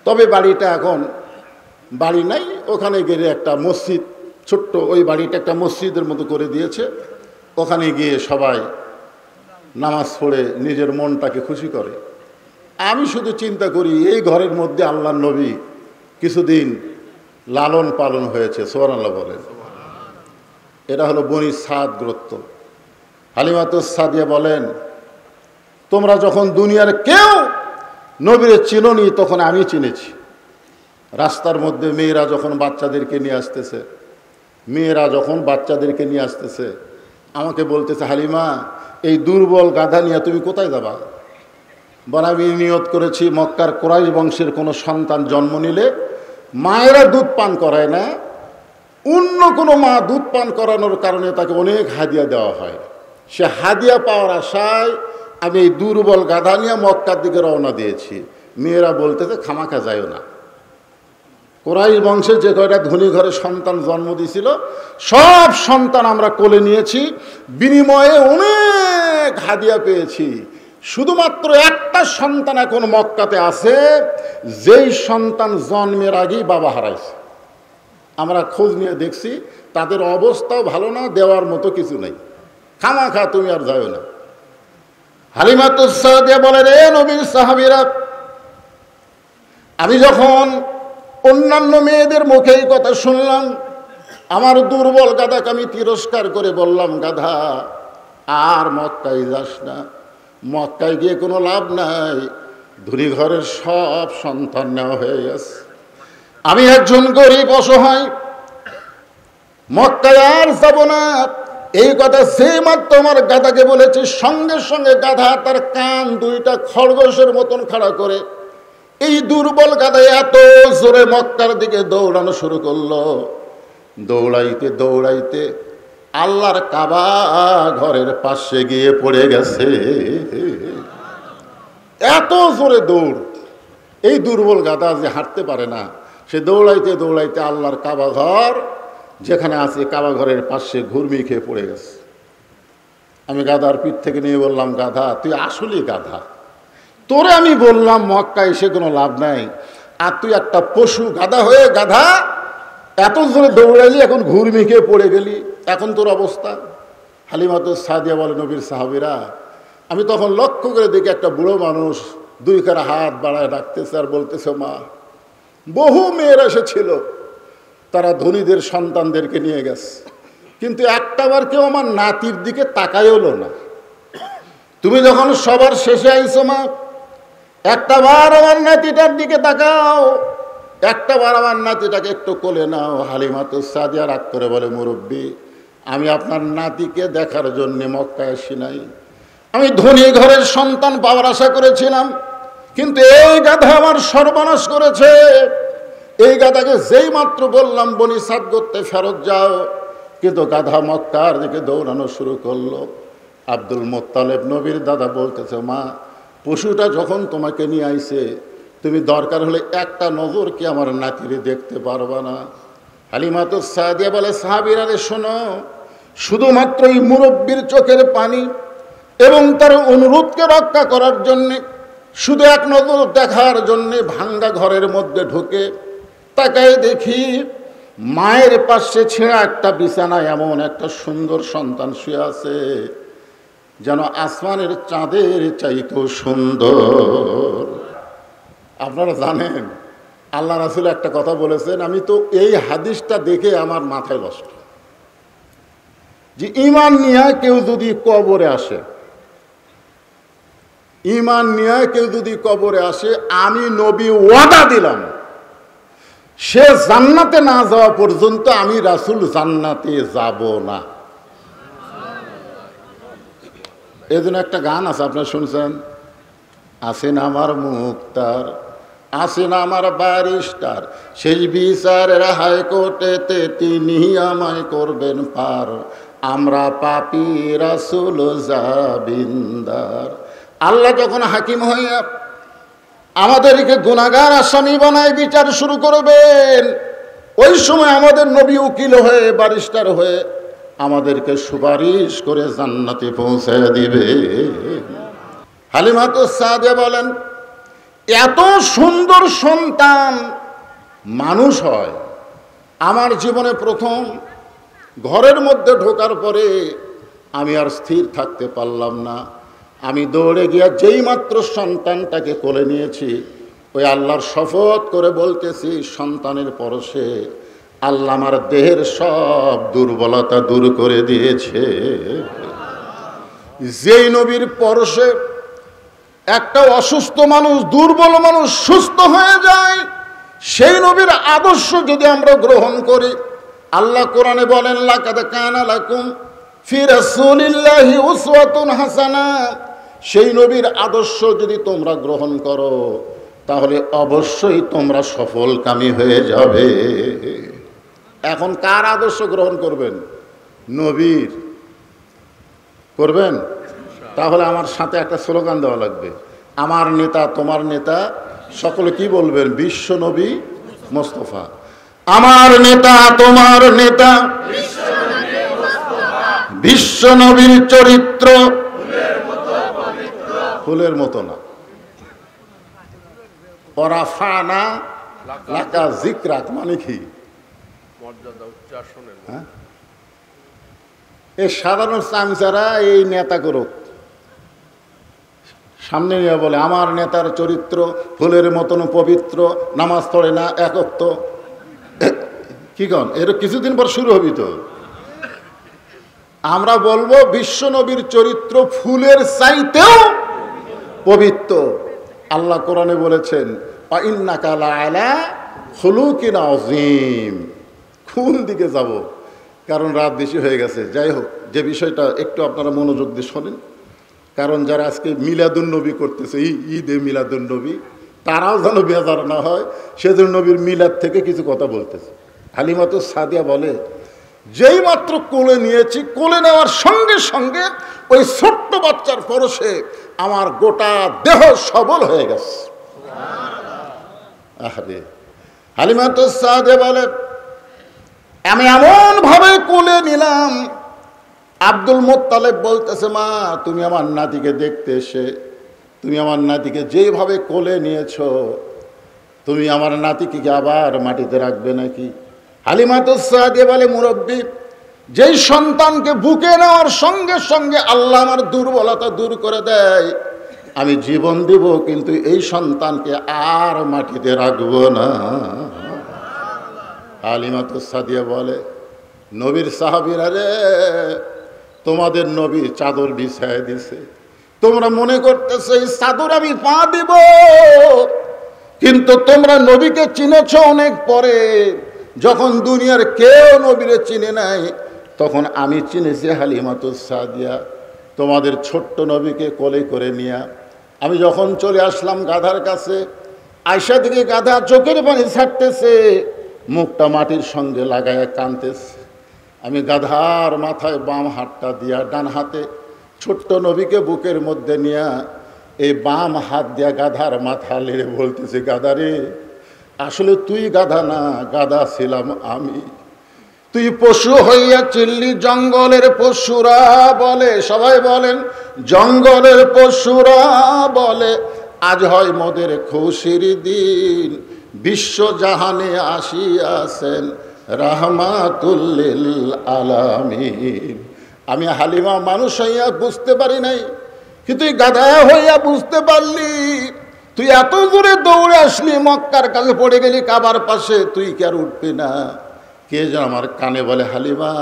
Speaker 1: তবে বাড়িটা এখন বাড়ি নাই, ওখানে গেলে একটা মসজিদ, ছোট্ট ওই বাড়িটা একটা মসজিদের মতো করে দিয়েছে। ওখানে গিয়ে সবাই নামাজ পড়ে নিজের মনটাকে খুশি করে। আমি শুধু চিন্তা করি এই ঘরের মধ্যে আল্লাহর নবী কিছুদিন লালন পালন হয়েছে। সুবহানাল্লাহ বলেন। এটা হলো বনি সাদ গোত্র। হালিমাতুস সাদিয়া বলেন, তোমরা যখন দুনিয়ার কেউ নবীরে চিনোনি তখন আমি চিনেছি। রাস্তার মধ্যে মেয়েরা যখন বাচ্চাদেরকে নিয়ে আসতেছে আমাকে বলতেছে, হালিমা এই দুর্বল গাধা নিয়ে তুমি কোথায় যাবা? বলে, আমি নিয়ত করেছি মক্কার কুরাইশ বংশের কোনো সন্তান জন্ম নিলে মায়েরা দুধ পান করায় না, অন্য কোনো মা দুধ পান করানোর কারণে তাকে অনেক হাদিয়া দেওয়া হয়। সে হাদিয়া পাওয়ার আশায় আমি এই দুর্বল গাধা নিয়ে মক্কার দিকে রওনা দিয়েছি। মেয়েরা বলতেছে, খামাখা যায়ও না। কুরাইশ বংশের যে কয়টা ধনী ঘরে সন্তান জন্ম দিয়েছিল সব সন্তান আমরা কোলে নিয়েছি, বিনিময়ে অনেক হাদিয়া পেয়েছি। শুধুমাত্র একটা সন্তান এখন মক্কাতে আছে, যেই সন্তান জন্মের আগেই বাবা হারাইছে। আমরা খোঁজ নিয়ে দেখছি তাদের অবস্থাও ভালো না, দেওয়ার মতো কিছু নেই। খামাখা তুমি আর যাও না। হালিমাতুস সাদিয়া বলে, রে নবীর সাহাবীরা, আমি যখন অন্যান্য মেয়েদের মুখে এই কথা শুনলাম, আমার দুর্বল গাধাকে আমি তিরস্কার করে বললাম, গাধা আর মক্কায় যাস না, মক্কায় গিয়ে কোনো লাভ নাই, ধনী ঘরের সব সন্তান নেওয়া হয়ে গেছে। আমি একজন গরিব অসহায়, মক্কায় আর যাব না। এই কথা যে মাত্র আমার গাধাকে বলেছে, সঙ্গে সঙ্গে গাধা তার কান দুইটা খরগোশের মতন খাড়া করে এই দুর্বল গাধা এত জোরে মক্কার দিকে দৌড়ানো শুরু করলো। দৌড়াইতে দৌড়াইতে আল্লাহর কাবা ঘরের পাশে গিয়ে পড়ে গেছে। এত জোরে দৌড়। এই দুর্বল গাধা যে হাঁটতে পারে না, সে দৌড়াইতে দৌড়াইতে আল্লাহর কাবা ঘর যেখানে আছে কাবা ঘরের পাশে ঘুরমি খেয়ে পড়ে গেছে। আমি গাধার পিঠ থেকে নিয়ে বললাম, গাধা তুই আসলেই গাধা, তোরে আমি বললাম মক্কা এসে কোনো লাভ নাই, আর তুই একটা পশু গাধা হয়ে গাধা এত জোরে দৌড়াইলি, এখন ঘুরমি খেয়ে পড়ে গেলি, এখন তোর অবস্থা। হালিমাতুস সাদিয়া বলে, নবীর সাহাবীরা, আমি তখন লক্ষ্য করে দেখি একটা বুড়ো মানুষ দুই কারা হাত বাড়ায় রাখতেছে আর বলতেছে, মা, বহু মেয়েরা এসেছিল, তারা ধনীদের সন্তানদেরকে নিয়ে গেছে, কিন্তু একটাবার কেউ আমার নাতির দিকে তাকাই হলো না। তুমি যখন সবার শেষে আইছো মা, একটাবার আমার নাতিটার দিকে তাকাও, একটাবার আমার নাতিটাকে একটু কোলে নাও। হালিমাতুস সাদিয়া রাগ করে বলে, মুরব্বী, আমি আপনার নাতিকে দেখার জন্যে মক্কায় আসি নাই, আমি ধনী ঘরের সন্তান পাওয়ার আশা করেছিলাম, কিন্তু এই গাধা আমার সর্বনাশ করেছে। এই গাধাকে যেই মাত্র বললাম বনি সাদ করতে ফেরত যাও, কিন্তু গাধা মক্কার দিকে দৌড়ানো শুরু করলো। আব্দুল মুত্তালিব নবীর দাদা বলতেছে, মা, পশুটা যখন তোমাকে নিয়ে আইছে, তুমি দরকার হলে একটা নজর কি আমার নাতিরে দেখতে পারবা না? হালিমাতুস সাদিয়া বলে, সাহাবীরা রে শোনো, শুধুমাত্র এই মুরব্বীর চোখের পানি এবং তার অনুরোধকে রক্ষা করার জন্যে শুধু এক নজর দেখার জন্যে ভাঙ্গা ঘরের মধ্যে ঢুকে তাকায় দেখি মায়ের পাশে ছেঁড়া একটা বিছানায় এমন একটা সুন্দর সন্তান শুয়ে আছে, যেন আসমানের চাঁদের চাইতেও সুন্দর। আপনারা জানেন আল্লাহ রাসূল একটা কথা বলেছেন, আমি তো এই হাদিসটা দেখে আমার মাথায় নষ্ট, যে ঈমান নিয়ে কেউ যদি কবরে আসে, ঈমান নিয়ে কেউ যদি কবরে আসে, আমি নবী ওয়াদা দিলাম সে জান্নাতে না যাওয়া পর্যন্ত আমি রাসূল জান্নাতে যাব না। এজন্য একটা গান আছে, আপনারা শুনছেন, আসেন আমার মুক্তার, আসেন আমার ব্যারিস্টার, সেই বিচারের হাইকোর্টেতে তিনি আমায় করবেন পার, আমরা পাপী রাসূল জাবিন্দার। আল্লাহ যখন হাকিম হইয়া আমাদেরকে গুনাহগার আসামি বানায় বিচার শুরু করবেন, ওই সময় আমাদের নবী উকিল হয়ে ব্যারিস্টার হয়ে আমাদেরকে সুপারিশ করে জান্নাতে পৌঁছে দিবে। হালিমাতুস সাদিয়া বলেন, এত সুন্দর সন্তান মানুষ হয়। আমার জীবনে প্রথম ঘরের মধ্যে ঢোকার পরে আমি আর স্থির থাকতে পারলাম না, আমি দৌড়ে গিয়া যেই মাত্র সন্তানটাকে কোলে নিয়েছি, ওই আল্লাহর শপথ করে বলতেছি, সন্তানের পরশে আল্লাহ আমার দেহের সব দুর্বলতা দূর করে দিয়েছে। যেই নবীর পরশে একটা অসুস্থ মানুষ, দুর্বল মানুষ সুস্থ হয়ে যায়, সেই নবীর আদর্শ যদি আমরা গ্রহণ করি, আল্লাহ কোরআনে বলেন, লাকাদ কানা লাকুম ফি রাসূলিল্লাহি উসওয়াতুন হাসানা, সেই নবীর আদর্শ যদি তোমরা গ্রহণ করো তাহলে অবশ্যই তোমরা সফলকামী হয়ে যাবে। এখন কার আদর্শ গ্রহণ করবেন? নবীর করবেন? তাহলে আমার সাথে একটা স্লোগান দেওয়া লাগবে, আমার নেতা তোমার নেতা, সকলে কি বলবেন? বিশ্ব নবী মোস্তফা। আমার নেতা তোমার নেতা, বিশ্ব নবীর চরিত্র ফুলের মতো না। ওরাফানা লাকা যিকরাক মানে কি?
Speaker 2: মর্যাদা উচ্চাসনের।
Speaker 1: হ্যাঁ, এই সাধারণ চামচারা এই নেতা করুক, সামনে নিয়ে বলে আমার নেতার চরিত্র ফুলের মতন পবিত্র, নামাজ পড়ে না, একত্ব, কি কন? এর কিছুদিন পর শুরু হবি তো। আমরা বলবো বিশ্ব নবীর চরিত্র ফুলের চাইতেও পবিত্র। আল্লাহ কোরআনে বলেছেন, ইন্নাকা লাআলা খুলুকিন আযীম। কোন দিকে যাব? কারণ রাত বেশি হয়ে গেছে। যাই হোক, যে বিষয়টা একটু আপনারা মনোযোগ দিয়ে শোনেন, কারণ যারা আজকে মিলাদুন্নবী করতেছে, ঈদে মিলাদুন্নবী, তারাও যেন বেজার না হয়, সেজন্য নবীর মিলাদ থেকে কিছু কথা বলতেছে। হালিমাতুস সাদিয়া বলে, যেই মাত্র কোলে নিয়েছি, কোলে নেওয়ার সঙ্গে সঙ্গে ওই ছোট্ট বাচ্চার পরশে আমার গোটা দেহ সবল হয়ে গেছে। আরে হালিমাতুস সাদিয়া বলে, আমি এমন ভাবে কোলে নিলাম, আব্দুল মুত্তালিব বলতেছে, মা তুমি আমার নাতিকে দেখতে এসে তুমি আমার নাতিকে যেভাবে কোলে নিয়েছো, তুমি আমার নাতিকে আবার মাটিতে রাখবে নাকি? হালিমাতুস সাদিয়া বলে, মুরব্বী, যেই সন্তানকে বুকে নেওয়ার সঙ্গে সঙ্গে আল্লাহ আমার দুর্বলতা দূর করে দেয়, আমি জীবন দিব, কিন্তু এই সন্তানকে আর মাটিতে রাখবো না। হালিমাতুস সাদিয়া বলে, নবীর সাহাবীরা রে, তোমাদের নবী চাদর বিছায় দিছে, তোমরা মনে করতেছো এই চাদর আমি পা দিব, কিন্তু তোমরা নবীকে চিনেছ অনেক পরে। যখন দুনিয়ার কেউ নবীরে চিনে নাই, তখন আমি চিনেছি হালিমাতুস সাদিয়া। তোমাদের ছোট্ট নবীকে কোলে করে নিয়ে আমি যখন চলে আসলাম গাধার কাছে, আয়সা দিকে গাধা চোখের পানি ছাড়তেছে, মুখটা মাটির সঙ্গে লাগায় কাঁদতেছে। আমি গাধার মাথায় বাম হাতটা দিয়া ডান হাতে ছোট্ট নবীকে বুকের মধ্যে নিয়ে এই বাম হাত দিয়া গাধার মাথা লেড়ে বলতেছে, গাধা রে, আসলে তুই গাধা না, গাধা ছিলাম আমি। তুই পশু হইয়া চিল্লি, জঙ্গলের পশুরা বলে, সবাই বলেন, জঙ্গলের পশুরা বলে আজ হয় মোদের খুশির দিন, বিশ্ব জাহানে আসিয়াছেন রাহমাতুল লিল আলামিন। আমি হালিমা মানুষ হইয়া বুঝতে পারি নাই, কিন্তু তুই গাধা হইয়া বুঝতে পারলি। তুই এত দূরে দৌড়ে আসলি, মক্কার কাছে পড়ে গেলি কাবার পাশে, তুই কি আর উঠবি না? কে যেন আমার কানে বলে, হালিমা,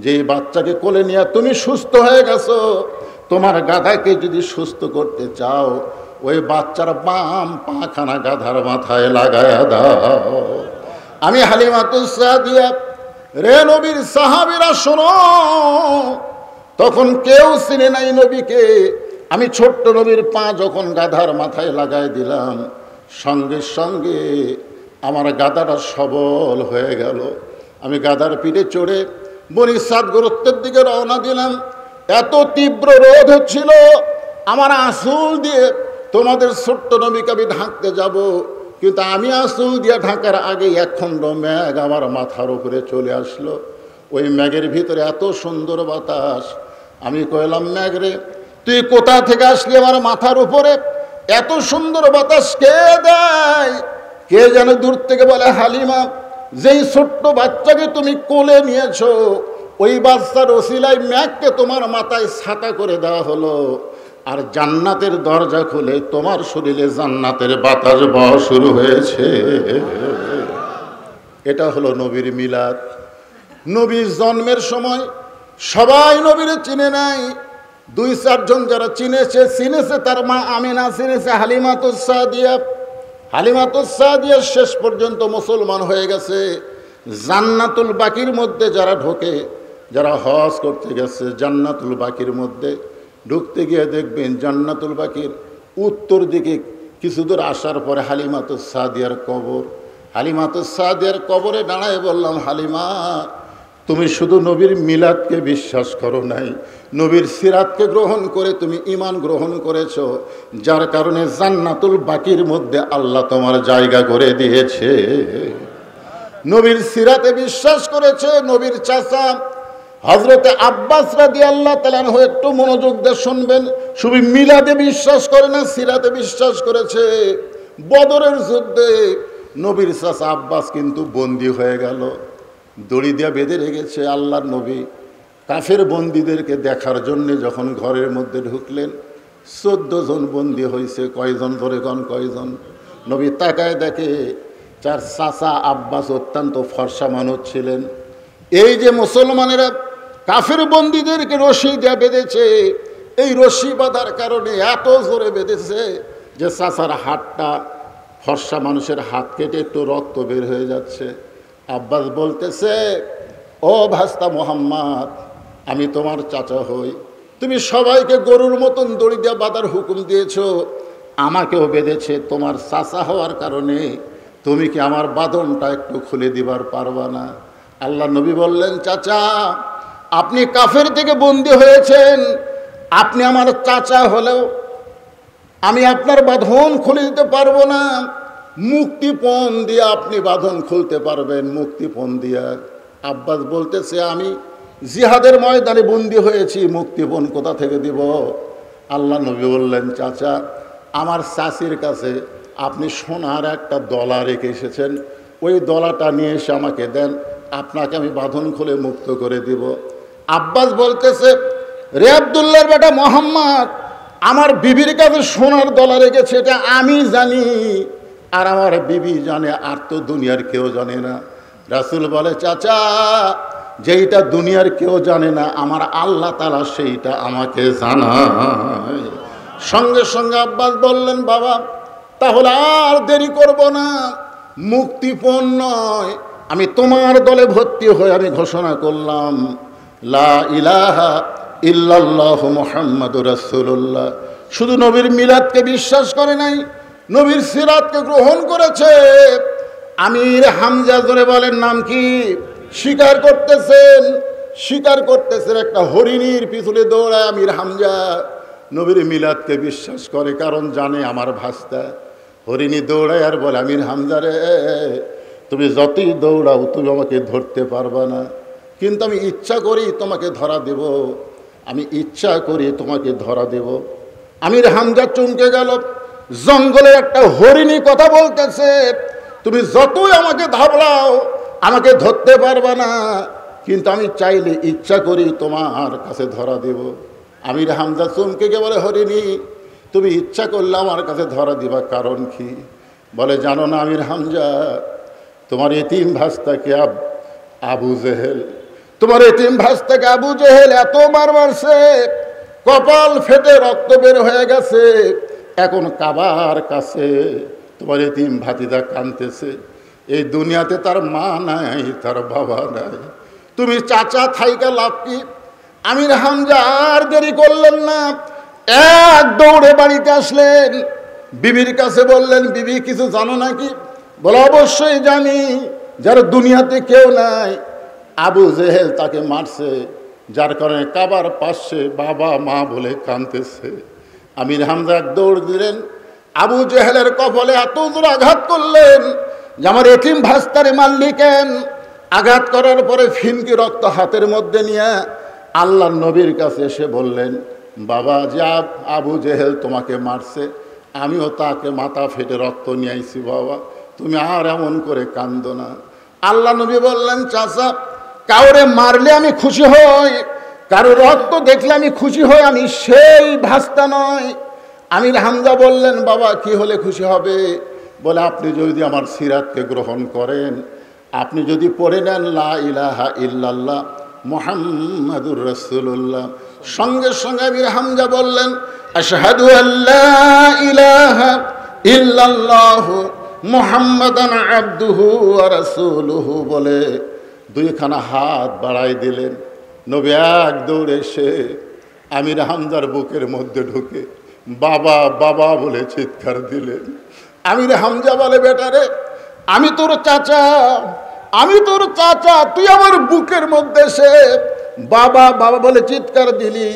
Speaker 1: যে বাচ্চাকে কোলে নিয়ে তুমি সুস্থ হয়ে গেছো, তোমার গাধাকে যদি সুস্থ করতে চাও, ওই বাচ্চার বাম পাখানা গাধার মাথায় লাগায়া দাও। আমি হালিমাতুস সাদিয়া, রে নবীর সাহাবীরা শোনো, তখন কেউ চিনে নাই নবীকে। আমি ছোট্ট নবীর পা যখন গাধার মাথায় লাগাই দিলাম, সঙ্গে সঙ্গে আমার গাধাটা সবল হয়ে গেল। আমি গাধার পিঠে চড়ে বনি সাদ গোত্রের দিকে রওনা দিলাম। এত তীব্র রোদ হচ্ছিল, আমার আসল দিয়ে তোমাদের ছোট্ট নবীকে আমি ঢাকতে যাব, কিন্তু আমি আসল দিয়ে ঢাকার আগে একখণ্ড মেঘ আমার মাথার উপরে চলে আসলো। ওই মেঘের ভিতরে এত সুন্দর বাতাস। আমি কইলাম, মেঘ রে, তুই কোথা থেকে আসলি আমার মাথার উপরে? এত সুন্দর বাতাস কে দেয়? কে যেন দূর থেকে বলে, হালিমা, যেই ছোট্ট বাচ্চাকে তুমি কোলে নিয়েছো, ওই বাচ্চার ওসিলায় মেঘকে তোমার মাথায় ছাতা করে দেওয়া হলো, আর জান্নাতের দরজা খুলে তোমার শরীরে জান্নাতের বাতাস বওয়া শুরু হয়েছে। এটা হলো নবীর মিলাদ। নবীর জন্মের সময় সবাই নবীর চিনে নাই। 2-4 জন যারা চিনেছে তার মা আমিনা চিনেছে হালিমাতুস সাদিয়া। হালিমাতুস সাদিয়া শেষ পর্যন্ত মুসলমান হয়ে গেছে। জান্নাতুল বাকির মধ্যে যারা ঢোকে, যারা হজ করতে গেছে, জান্নাতুল বাকির মধ্যে ঢুকতে গিয়ে দেখবেন জান্নাতুল বাকির উত্তর দিকে কিছু দূর আসার পরে হালিমাতুস সাদিয়ার কবর। হালিমাতুস সাদিয়ার কবরে দাঁড়ায় বললাম, হালিমা, তুমি শুধু নবীর মিলাদকে বিশ্বাস করো নাই, নবীর সিরাতকে গ্রহণ করে তুমি ঈমান গ্রহণ করেছো, যার কারণে জান্নাতুল বাকির মধ্যে আল্লাহ তোমার জায়গা করে দিয়েছে। নবীর সিরাতে বিশ্বাস করেছে। নবীর চাচা হযরতে আব্বাস রাদিয়াল্লাহু তাআলা আনহু, একটু মনোযোগ দিয়ে শুনবেন, শুধু মিলাদে বিশ্বাস করে না, সিরাতে বিশ্বাস করেছে। বদরের যুদ্ধে নবীর চাচা আব্বাস কিন্তু বন্দী হয়ে গেল, দড়ি দিয়ে বেঁধে রেখেছে। আল্লাহর নবী কাফের বন্দীদেরকে দেখার জন্য যখন ঘরের মধ্যে ঢুকলেন, 14 জন বন্দী হয়েছে। কয়জন ধরে গণ, কয়জন? নবী তাকায় দেখে যার চাচা আব্বাস অত্যন্ত ফর্সা মানুষ ছিলেন। এই যে মুসলমানেরা কাফের বন্দীদেরকে রশি দিয়ে বেঁধেছে, এই রশি বাঁধার কারণে এত জোরে বেঁধেছে যে চাচার হাতটা, ফর্সা মানুষের হাত কেটে একটু রক্ত বের হয়ে যাচ্ছে। আব্বাস বলতেছে, ও ভাস্তা মোহাম্মদ, আমি তোমার চাচা হই, তুমি সবাইকে গরুর মতন দড়ি দিয়ে বাঁধার হুকুম দিয়েছ, আমাকেও বেঁধেছে তোমার চাচা হওয়ার কারণে, তুমি কি আমার বাঁধনটা একটু খুলে দিবার পারবা না? আল্লাহ নবী বললেন, চাচা, আপনি কাফের থেকে বন্দী হয়েছেন, আপনি আমার চাচা হলেও আমি আপনার বাঁধন খুলে দিতে পারবো না। মুক্তিপণ দিয়ে আপনি বাঁধন খুলতে পারবেন, মুক্তিপণ দিয়া। আব্বাস বলতেছে, আমি জিহাদের ময়দানে বন্দী হয়েছি, মুক্তিপণ কোথা থেকে দিব? আল্লাহ নবী বললেন, চাচা, আমার চাচির কাছে আপনি সোনার একটা দলা রেখে এসেছেন, ওই দলাটা নিয়ে এসে আমাকে দেন, আপনাকে আমি বাঁধন খুলে মুক্ত করে দিব। আব্বাস বলতেছে, রে আব্দুল্লাহর বেটা মোহাম্মদ, আমার বিবির কাছে সোনার দলা রেখেছে, এটা আমি জানি, আর আমার বিবি জানে, আর তো দুনিয়ার কেউ জানে না। রাসূল বলে, চাচা, যেইটা দুনিয়ার কেউ জানে না, আমার আল্লাহ তাআলা সেইটা আমাকে জানায়। সঙ্গে সঙ্গে আব্বাস বললেন, বাবা, তাহলে আর দেরি করব না, মুক্তিপণ নয়, আমি তোমার দলে ভর্তি হয়ে আমি ঘোষণা করলাম, লা ইলাহা ইল্লাল্লাহু মুহাম্মাদুর রাসূলুল্লাহ। শুধু নবীর মিলাদকে বিশ্বাস করে নাই, নবীর সিরাতকে গ্রহণ করেছে। আমির হামজা, জোরে বলেন নাম কি? স্বীকার করতেছেন একটা হরিণীর পিছনে দৌড়ায় আমির হামজা নবীর মিলাদকে বিশ্বাস করে, কারণ জানে আমার ভাস্তা। হরিণী দৌড়ায় আর বলে, আমির হামজা রে, তুমি যতই দৌড়াও তুমি আমাকে ধরতে পারবা না, কিন্তু আমি ইচ্ছা করি তোমাকে ধরা দেব, আমি ইচ্ছা করি তোমাকে ধরা দেব। আমির হামজা চমকে গেল। জঙ্গলে একটা হরিণী কথা বলতেছে, তুমি যতই আমাকে ধাবলাও আমাকে ধরতে পারবে না, কিন্তু আমি চাইলে ইচ্ছা করি তোমার কাছে ধরা দেব। আমির হামজা চমকে গিয়ে বলে, হরিণী তুমি ইচ্ছা করলে আমার কাছে ধরা দিবা, কারণ কি? বলে, জানো না আমির হামজা, তোমার এতিম ভাস্তাকে আবু জেহেল, তোমার এতিম ভাস্তাকে আবু জেহেল এত মার মারছে, কপাল ফেটে রক্ত বের হয়ে গেছে। এখন কাবার কাছে তোমার এতিম ভাতিদা কাঁদতেছে। এই দুনিয়াতে তার মা নাই, তার বাবা নাই, তুমি চাচা থাইকা লাভ কি? আমির হামজা আর দেরি করলেন না, এক দৌড়ে বাড়িতে আসলেন। বিবির কাছে বললেন, বিবি কিছু জানো নাকি? বলে, অবশ্যই জানি, যার দুনিয়াতে কেউ নাই, আবু জেহেল তাকে মারছে, যার কারণে কাবার পাশে বাবা মা বলে কাঁদতেছে। আমির হামজা এক দৌড় দিলেন, আবু জেহেলের কপালে এত জোর আঘাত করলেন যে আমার এতিম ভাস্তারে মারলি কেন? আঘাত করার পরে ফিনকি রক্ত হাতের মধ্যে নিয়ে আল্লাহর নবীর কাছে এসে বললেন, বাবা, যে আবু জেহেল তোমাকে মারছে, আমিও তাকে মাথা ফেটে রক্ত নিয়ে আইছি, বাবা তুমি আর এমন করে কান্দো না। আল্লাহ নবী বললেন, চাচা, কাউরে মারলে আমি খুশি হই, কারো রক্ত দেখলে আমি খুশি হই, আমি সেই ভাস্তা নয়। আমির হামজা বললেন, বাবা কি হলে খুশি হবে? বলে, আপনি যদি আমার সিরাতকে গ্রহণ করেন, আপনি যদি পড়ে নেন লা ইলাহা ইল্লাল্লাহ মুহাম্মাদুর রাসূলুল্লাহ, সঙ্গে সঙ্গে আমির হামজা বললেন, আশহাদু আল্লা ইলাহা ইল্লাল্লাহ মুহাম্মাদান আবদুহু ওয়া রাসূলুহু বলে দুইখানা হাত বাড়াই দিলেন। নবী এক দৌড়ে এসে আমির হামজার বুকের মধ্যে ঢুকে বাবা বাবা বলে চিৎকার দিলেন। আমির হামজা বলে, বেটারে, আমি তোর চাচা, আমি তোর চাচা, তুই আমার বুকের মধ্যে এসে বাবা বাবা বলে চিৎকার দিলি।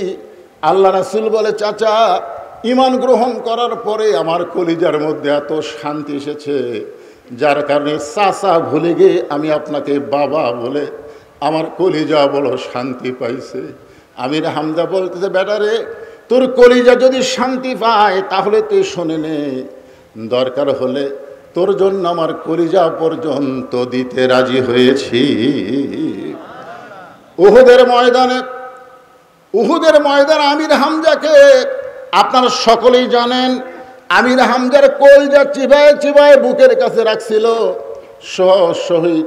Speaker 1: আল্লাহ রাসূল বলে, চাচা, ঈমান গ্রহণ করার পরে আমার কলিজার মধ্যে এত শান্তি এসেছে, যার কারণে চাচা ভুলে গিয়ে আমি আপনাকে বাবা বলে আমার কলিজা বড় শান্তি পাইছে। আমির হামজা বলতেছে, বেটারে, তোর কলিজা যদি শান্তি পায় তাহলে তুই শোনে নে, দরকার হলে তোর জন্য আমার কলিজা পর্যন্ত দিতে রাজি হয়েছি। উহুদের ময়দানে আমির হামজাকে আপনারা সকলেই জানেন, আমির হামজার কলিজা চিবায় চিবায় বুকের কাছে রাখছিল শহীদ,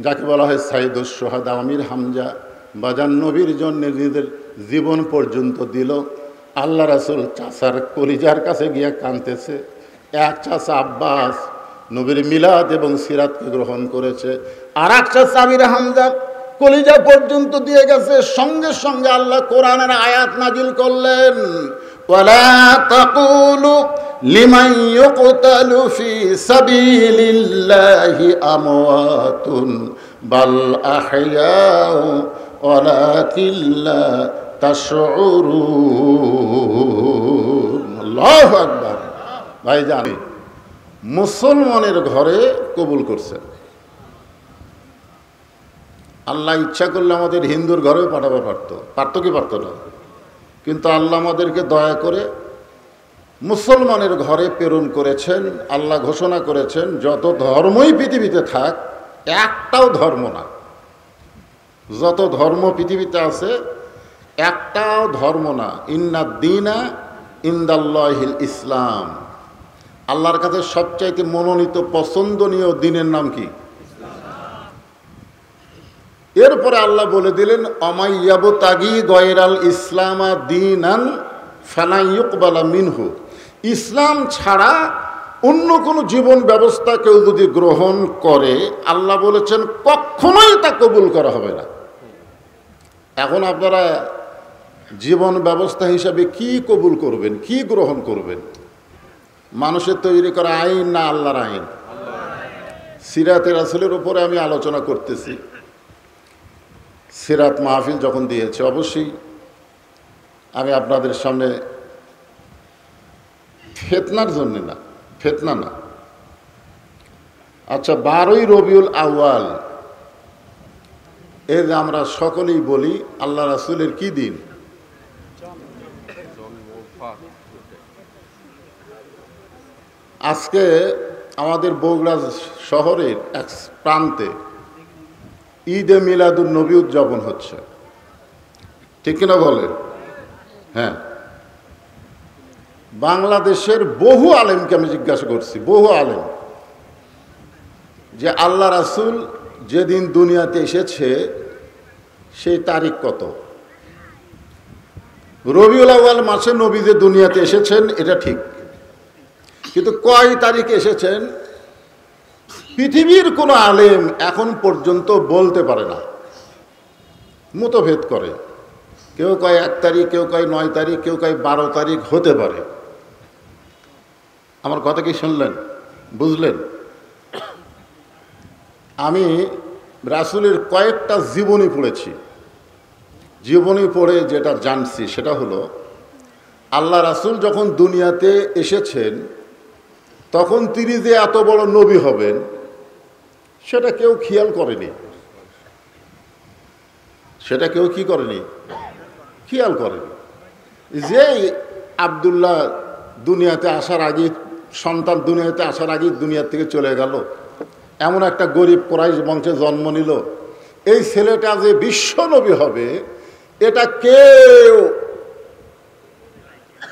Speaker 1: যাকে বলা হয় সাইদুস সোহাদা আমির হামজা। বাজান নবীর জন্য নিজেদের জীবন পর্যন্ত দিল। আল্লাহ রাসূল চাচার কলিজার কাছে গিয়ে কাঁদতেছে। এক চাচা আব্বাস নবীর মিলাদ এবং সিরাতকে গ্রহণ করেছে, আর এক চাচা আমির হামজা কলিজা পর্যন্ত দিয়ে গেছে। সঙ্গে সঙ্গে আল্লাহ কোরআনের আয়াত নাজিল করলেন, ওয়ালা তাকুলু লিমান ইউকতালু ফি সাবিলিল্লাহি আমওয়াতুন বাল আহইয়াউ ওয়ালাকিন লা তাশউরুন। আল্লাহু আকবার। ভাই জানি মুসলমানের ঘরে কবুল করছেন, আল্লাহ ইচ্ছা করলে আমাদের হিন্দুর ঘরেও পাঠাতে পারতো কি পারতো না? কিন্তু আল্লাহ আমাদেরকে দয়া করে মুসলমানের ঘরে প্রেরণ করেছেন। আল্লাহ ঘোষণা করেছেন, যত ধর্মই পৃথিবীতে থাক, একটাও ধর্ম না, যত ধর্ম পৃথিবীতে আছে একটাও ধর্ম না, ইন্নাদ দীনা ইনদাল্লাহিল ইসলাম। আল্লাহর কাছে সবচাইতে মনোনীত পছন্দনীয় দিনের নাম কি? এরপরে আল্লাহ বলে দিলেন, অমাইয়াবতাগি গয়রাল ইসলামা দীনান ফালা ইউকবালা মিনহু। ইসলাম ছাড়া অন্য কোনো জীবন ব্যবস্থা কেউ যদি গ্রহণ করে, আল্লাহ বলেছেন কখনোই তা কবুল করা হবে না। এখন আপনারা জীবন ব্যবস্থা হিসাবে কি কবুল করবেন, কি গ্রহণ করবেন? মানুষের তৈরি করা আইন না আল্লাহর আইন? সিরাতে রাসূলের উপরে আমি আলোচনা করতেছি। সিরাত মাহফিল যখন দিয়েছে, অবশ্যই আমি আপনাদের সামনে ফিতনার জন্য না, ফিতনা না। আচ্ছা, 12ই রবিউল আউয়াল, এর আমরা সকলেই বলি আল্লাহ রাসূলের কি দিন? আজকে আমাদের বগুড়া শহরের এক প্রান্তে ঈদে মিলাদুন নবী উদযাপন হচ্ছে, ঠিক কিনা বলেন? হ্যাঁ, বাংলাদেশের বহু আলেমকে আমি জিজ্ঞাসা করছি, বহু আলেম, যে আল্লাহ রাসূল যেদিন দুনিয়াতে এসেছে সেই তারিখ কত? রবিউল আউয়াল মাসে নবী যে দুনিয়াতে এসেছেন এটা ঠিক, কিন্তু কয় তারিখে এসেছেন পৃথিবীর কোনো আলেম এখন পর্যন্ত বলতে পারে না, মতভেদ করে। কেউ কয় 1 তারিখ, কেউ কয় 9 তারিখ, কেউ কয় 12 তারিখ হতে পারে। আমার কথা কি শুনলেন, বুঝলেন? আমি রাসূলের কয়েকটা জীবনী পড়েছি, জীবনী পড়ে যেটা জানছি সেটা হলো আল্লাহ রাসূল যখন দুনিয়াতে এসেছেন তখন তিনি যে এত বড় নবী হবেন সেটা কেউ খেয়াল করেনি, সেটা কেউ কি করেনি, খেয়াল করেনি। যে আব্দুল্লাহ দুনিয়াতে আসার আগে, সন্তান দুনিয়াতে আসার আগে দুনিয়া থেকে চলে গেল, এমন একটা গরিব কুরাইশ বংশে জন্ম নিল, এই ছেলেটা যে বিশ্ব নবী হবে এটা কেউ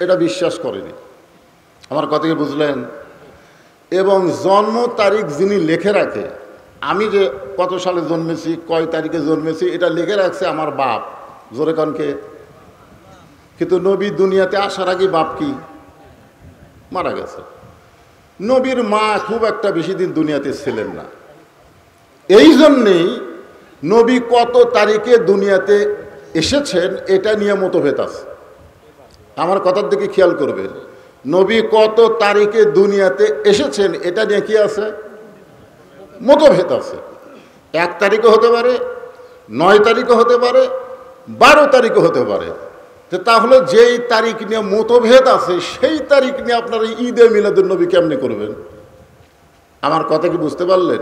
Speaker 1: এটা বিশ্বাস করেনি। আমার কথা কি বুঝলেন? এবং জন্ম তারিখ যিনি লিখে রাখে, আমি যে কত সালে জন্মেছি, কয় তারিখে জন্মেছি, এটা লিখে রাখছে আমার বাপ, জোরে কনকে। কিন্তু নবী দুনিয়াতে আসার আগে বাপ কি মারা গেছে। নবীর মা খুব একটা বেশি দিন দুনিয়াতে ছিলেন না, এই জন্যেই নবী কত তারিখে দুনিয়াতে এসেছেন এটা নিয়ে মতভেদ আছে। আমার কথার দিকে খেয়াল করবেন, নবী কত তারিখে দুনিয়াতে এসেছেন এটা নিয়ে কি আছে, মতভেদ আছে। 1 তারিখও হতে পারে, 9 তারিখও হতে পারে, 12 তারিখও হতে পারে। তাহলে যেই তারিখ নিয়ে মতভেদ আছে সেই তারিখ নিয়ে আপনারা ঈদে মিলাদুন নবী কেমনি করবেন? আমার কথা কি বুঝতে পারলেন?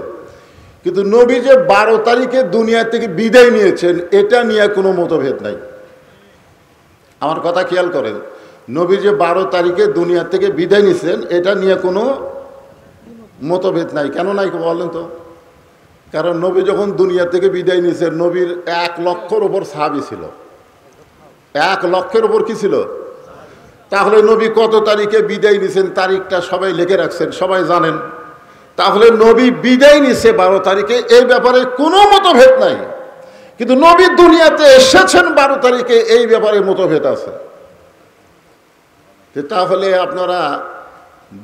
Speaker 1: কিন্তু নবী যে 12 তারিখে দুনিয়া থেকে বিদায় নিয়েছেন এটা নিয়ে কোনো মতভেদ নাই। আমার কথা খেয়াল করেন, নবী যে 12 তারিখে দুনিয়া থেকে বিদায় নিয়েছেন এটা নিয়ে কোনো মতভেদ নাই। কেন নাই বলেন তো? কারণ নবী যখন দুনিয়া থেকে বিদায় নিয়েছেন নবীর 1 লক্ষর উপর সাহাবী ছিল, 1 লক্ষের উপর কি ছিল? তাহলে নবী কত তারিখে বিদায় নিয়েছেন তারিখটা সবাই লিখে রাখছেন, সবাই জানেন। তাহলে নবী বিদায় নিছে 12 তারিখে, এই ব্যাপারে কোনো মতভেদ নাই। কিন্তু নবী দুনিয়াতে এসেছেন 12 তারিখে, এই ব্যাপারে মতভেদ আছে। তাহলে আপনারা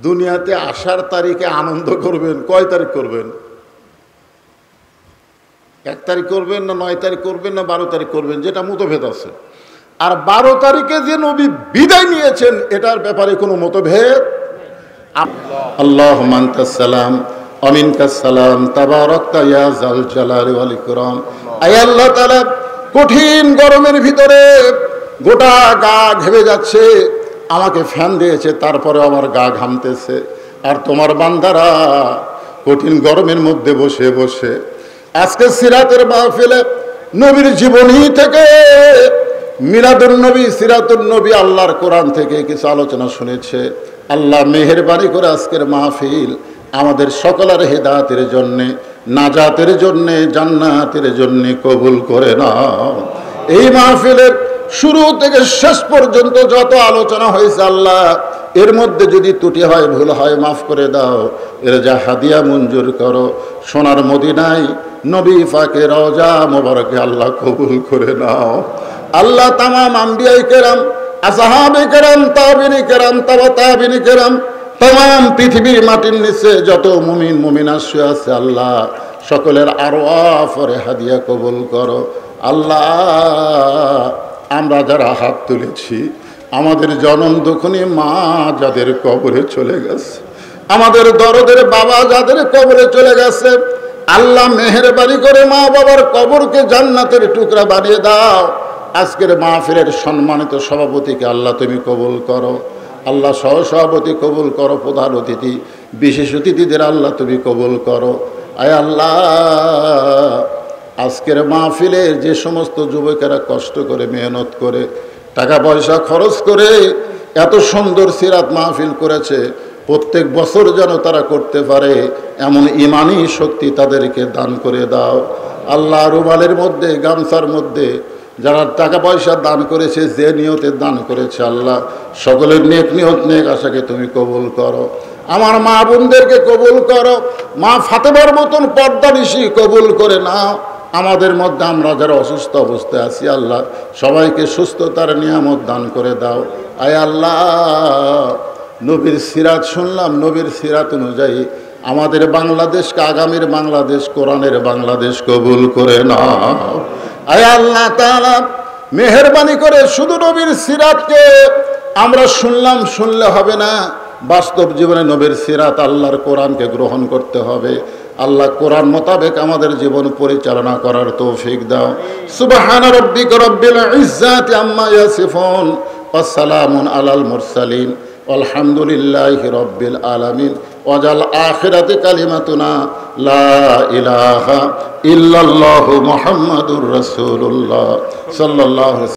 Speaker 1: দুনিয়াতে আসার তারিখে আনন্দ করবেন, কয় তারিখ করবেন? 1 তারিখ করবেন না 9 তারিখ করবেন না 12 তারিখ করবেন, যেটা মতভেদ আছে। আর 12 তারিখে যে নবী বিদায় নিয়েছেন এটার ব্যাপারে কোনো মতভেদ। আল্লাহুম্মা আনতাস সালাম ওয়া মিনকাস সালাম তাবারাকতা ইয়া যাল জালালি ওয়াল ইকরাম। আয় আল্লাহ তাআলা, কঠিন গরমের ভিতরে গোটা গা ঘেমে যাচ্ছে, আমাকে ফ্যান দিয়েছে তারপরে আমার গা ঘামতেছে, আর তোমার বান্দারা কঠিন গরমের মধ্যে বসে বসে আজকে সিরাতের মাহফিলে নবীর জীবনী থেকে মিলাদুন নবী, সিরাতুন নবী, আল্লাহর কোরআন থেকে কিছু আলোচনা শুনেছে। আল্লাহ মেহেরবানি করে আজকের মাহফিল আমাদের সকলের হেদায়েতের জন্যে, নাজাতের জন্যে, জান্নাতের জন্যে কবুল করে নাও। এই মাহফিলের শুরু থেকে শেষ পর্যন্ত যত আলোচনা হয়েছে আল্লাহ, এর মধ্যে যদি ত্রুটি হয়, ভুল হয়, মাফ করে দাও। এর যা হাদিয়া মঞ্জুর করো, সোনার মদিনায় নবী পাকে রওজা মোবারকে আল্লাহ কবুল করে নাও। আল্লাহ তামাম আম্বিয়ায়ে কেরাম, আসহাবে কেরাম, তাবিঈনে কেরাম, তাবা তাবিঈনে কেরাম, তামাম পৃথিবীর মাটির নিচে যত মুমিন মুমিনাত শুয়ে আছে আল্লাহ সকলের আরওয়াফে হাদিয়া কবুল করো। আল্লাহ আমরা যারা হাত তুলেছি, আমাদের জনম দুঃখিনী মা যাদের কবরে চলে গেছে, আমাদের দরদের বাবা যাদের কবরে চলে গেছে, আল্লাহ মেহেরবানি করে মা বাবার কবরকে জান্নাতের টুকরা বানিয়ে দাও। আজকের মাহফিলের সম্মানিত সভাপতিকে আল্লাহ তুমি কবুল করো। আল্লাহ সহসভাপতি কবুল করো, প্রধান অতিথি, বিশেষ অতিথিদের আল্লাহ তুমি কবুল করো। আয় আল্লাহ, আজকের মাহফিলে যে সমস্ত যুবকেরা কষ্ট করে, মেহনত করে, টাকা পয়সা খরচ করে এত সুন্দর সিরাত মাহফিল করেছে, প্রত্যেক বছর যেন তারা করতে পারে এমন ইমানি শক্তি তাদেরকে দান করে দাও। আল্লাহ রুমালের মধ্যে, গামছার মধ্যে যারা টাকা পয়সা দান করেছে, যে নিয়তে দান করেছে, আল্লাহ সকলের নেক নিয়ত, নেক আশাকে তুমি কবুল করো। আমার মা বোনদেরকে কবুল করো। মা ফাতেমার মতন পর্দানিশি কবুল করে নাও। আমাদের মধ্যে আমরা যারা অসুস্থ অবস্থায় আছি, আল্লাহ সবাইকে সুস্থতার নিয়ামত দান করে দাও। আয় আল্লাহ, নবীর সিরাত শুনলাম, নবীর সিরাত অনুযায়ী আমাদের বাংলাদেশকে আগামীর বাংলাদেশ, কোরআনের বাংলাদেশ কবুল করে নাও। আয় আল্লাহ তাআলা, মেহেরবানি করে শুধু নবীর সিরাতকে আমরা শুনলাম, শুনলে হবে না, বাস্তব জীবনে নবীর সিরাত, আল্লাহর কোরআনকে গ্রহণ করতে হবে। আল্লাহ কোরআন মোতাবেক আমাদের জীবন পরিচালনা করার তৌফিক দাও। সুবহানা রাব্বিকা রাব্বিল ইজ্জাতি আম্মা ইয়াসিফুন ওয়া সালামুন আলাল মুরসালিন আলহামদুলিল্লাহি রাব্বিল আলামিন। ওয়াজাল আখিরাতি কালিমাতুনা লা ইলাহা ইল্লাল্লাহু মুহাম্মাদুর রাসূলুল্লাহ সাল্লাল্লাহু